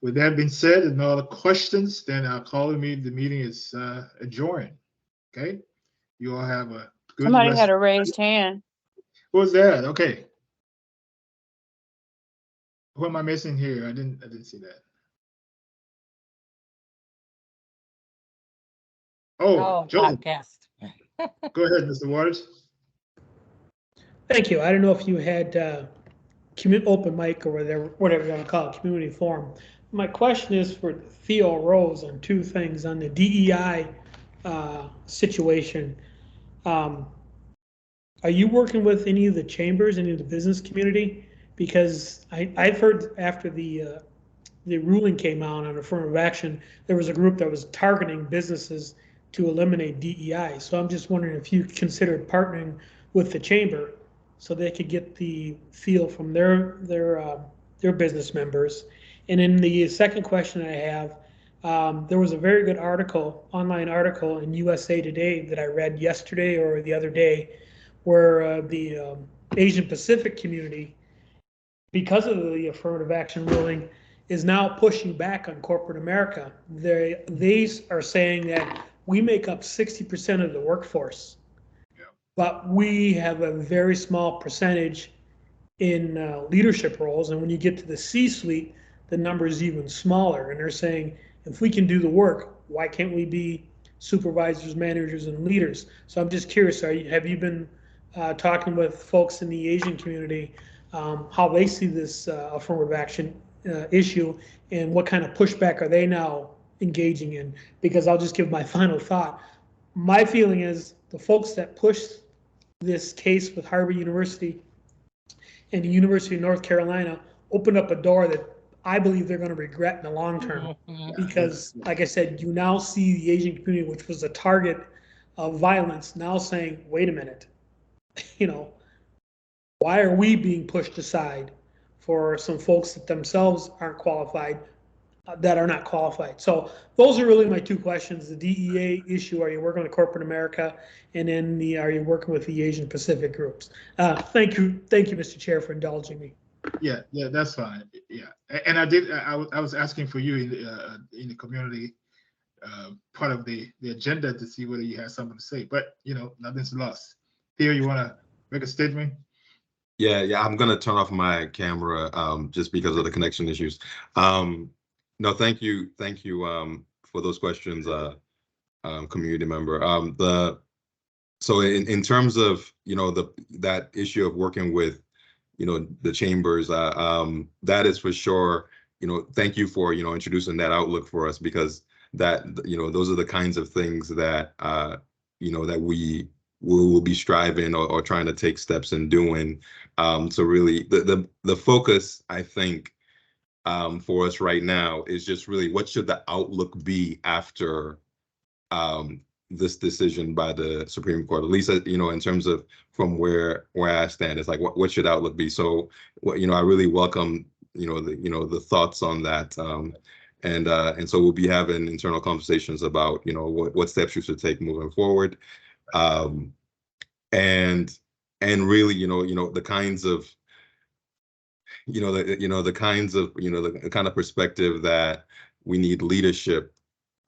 With that being said, and no other questions, then I'll call the meeting is adjourned. Okay, you all have a good Somebody rest. had a raised hand. Who was that? Okay. Who am I missing here? I didn't see that. Oh, Joseph. Podcast. Go ahead, Mr. Waters. Thank you. I don't know if you had open mic or whatever you want to call it, community forum. My question is for Theo Rose on two things on the DEI situation. Are you working with any of the chambers, any of the business community? Because I've heard after the ruling came out on affirmative action, there was a group that was targeting businesses to eliminate DEI. So I'm just wondering if you considered partnering with the chamber so they could get the feel from their business members. And then the second question I have, there was a very good online article in USA Today that I read yesterday or the other day, where the Asian Pacific community, because of the affirmative action ruling, is now pushing back on corporate America. They are saying that we make up 60% of the workforce. Yeah. But we have a very small percentage in leadership roles. And when you get to the C-suite, the number is even smaller. And they're saying, if we can do the work, why can't we be supervisors, managers, and leaders? So I'm just curious, have you been talking with folks in the Asian community, how they see this affirmative action issue, and what kind of pushback are they now engaging in? Because I'll just give my final thought. My feeling is the folks that pushed this case with Harvard University and the University of North Carolina opened up a door that I believe they're going to regret in the long term. Because, like I said, you now see the Asian community, which was a target of violence, now saying, wait a minute, why are we being pushed aside for some folks that themselves aren't qualified, that are not qualified? So those are really my two questions. The DEA issue, are you working with corporate America? And then are you working with the Asian Pacific groups? Thank you, Mr. Chair, for indulging me. Yeah, that's fine. Yeah, and I was asking for you in the community part of the agenda to see whether you had something to say, but nothing's lost. Theo, you want to make a statement? Yeah, I'm gonna turn off my camera just because of the connection issues. No, thank you for those questions, community member. So in terms of that issue of working with the chambers, that is for sure. Thank you for introducing that outlook for us, because that those are the kinds of things that that we will be striving or trying to take steps in doing. So really the focus, I think, for us right now is just really what should the outlook be after this decision by the Supreme Court, at least in terms of from where I stand. It's like what should outlook be? So I really welcome the thoughts on that, and so we'll be having internal conversations about what steps you should take moving forward, and really the kinds of the kind of perspective that we need leadership,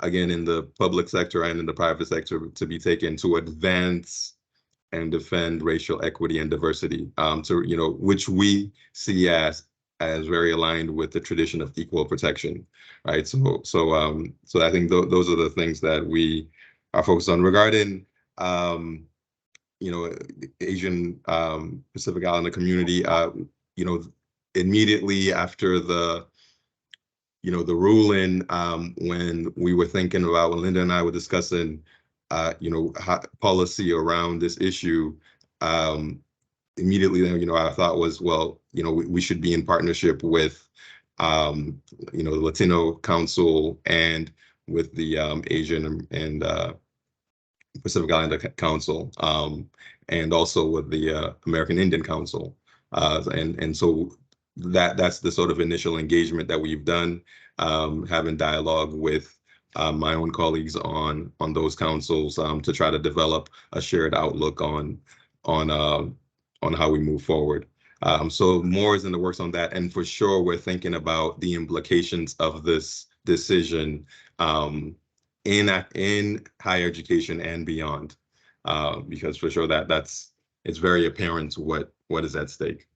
again, in the public sector and in the private sector, to be taken to advance and defend racial equity and diversity, which we see as very aligned with the tradition of equal protection, right? So I think those are the things that we are focused on. Regarding Asian Pacific Islander community, immediately after the ruling, when we were thinking about, when Linda and I were discussing, policy around this issue, immediately, our thought was, well, we should be in partnership with, the Latino Council and with the Asian and Pacific Islander Council, and also with the American Indian Council, and so that's the sort of initial engagement that we've done, having dialogue with my own colleagues on those councils, to try to develop a shared outlook on how we move forward. So more is in the works on that, and for sure we're thinking about the implications of this decision in higher education and beyond, because for sure it's very apparent what is at stake.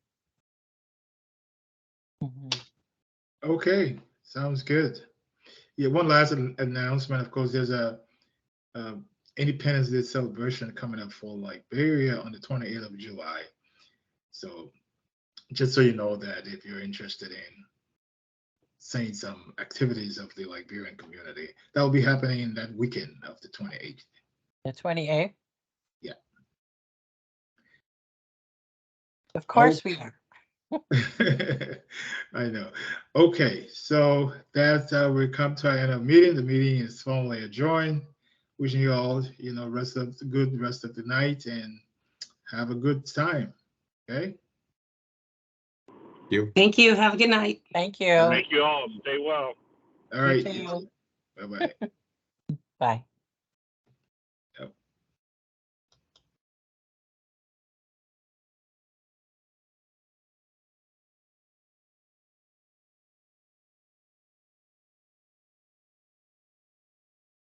Okay, sounds good. Yeah, one last announcement. Of course, there's a Independence Day celebration coming up for Liberia on the 28th of July. So just so you know that if you're interested in seeing some activities of the Liberian community, that will be happening that weekend of the 28th. The 28th? Yeah. Of course we are. I know. Okay, so that's how we come to our end of the meeting. The meeting is formally adjourned. Wishing you all, rest of the night, and have a good time. Okay. Thank you. Thank you. Have a good night. Thank you. Thank you all. Stay well. All right. You too. Bye-bye. Bye.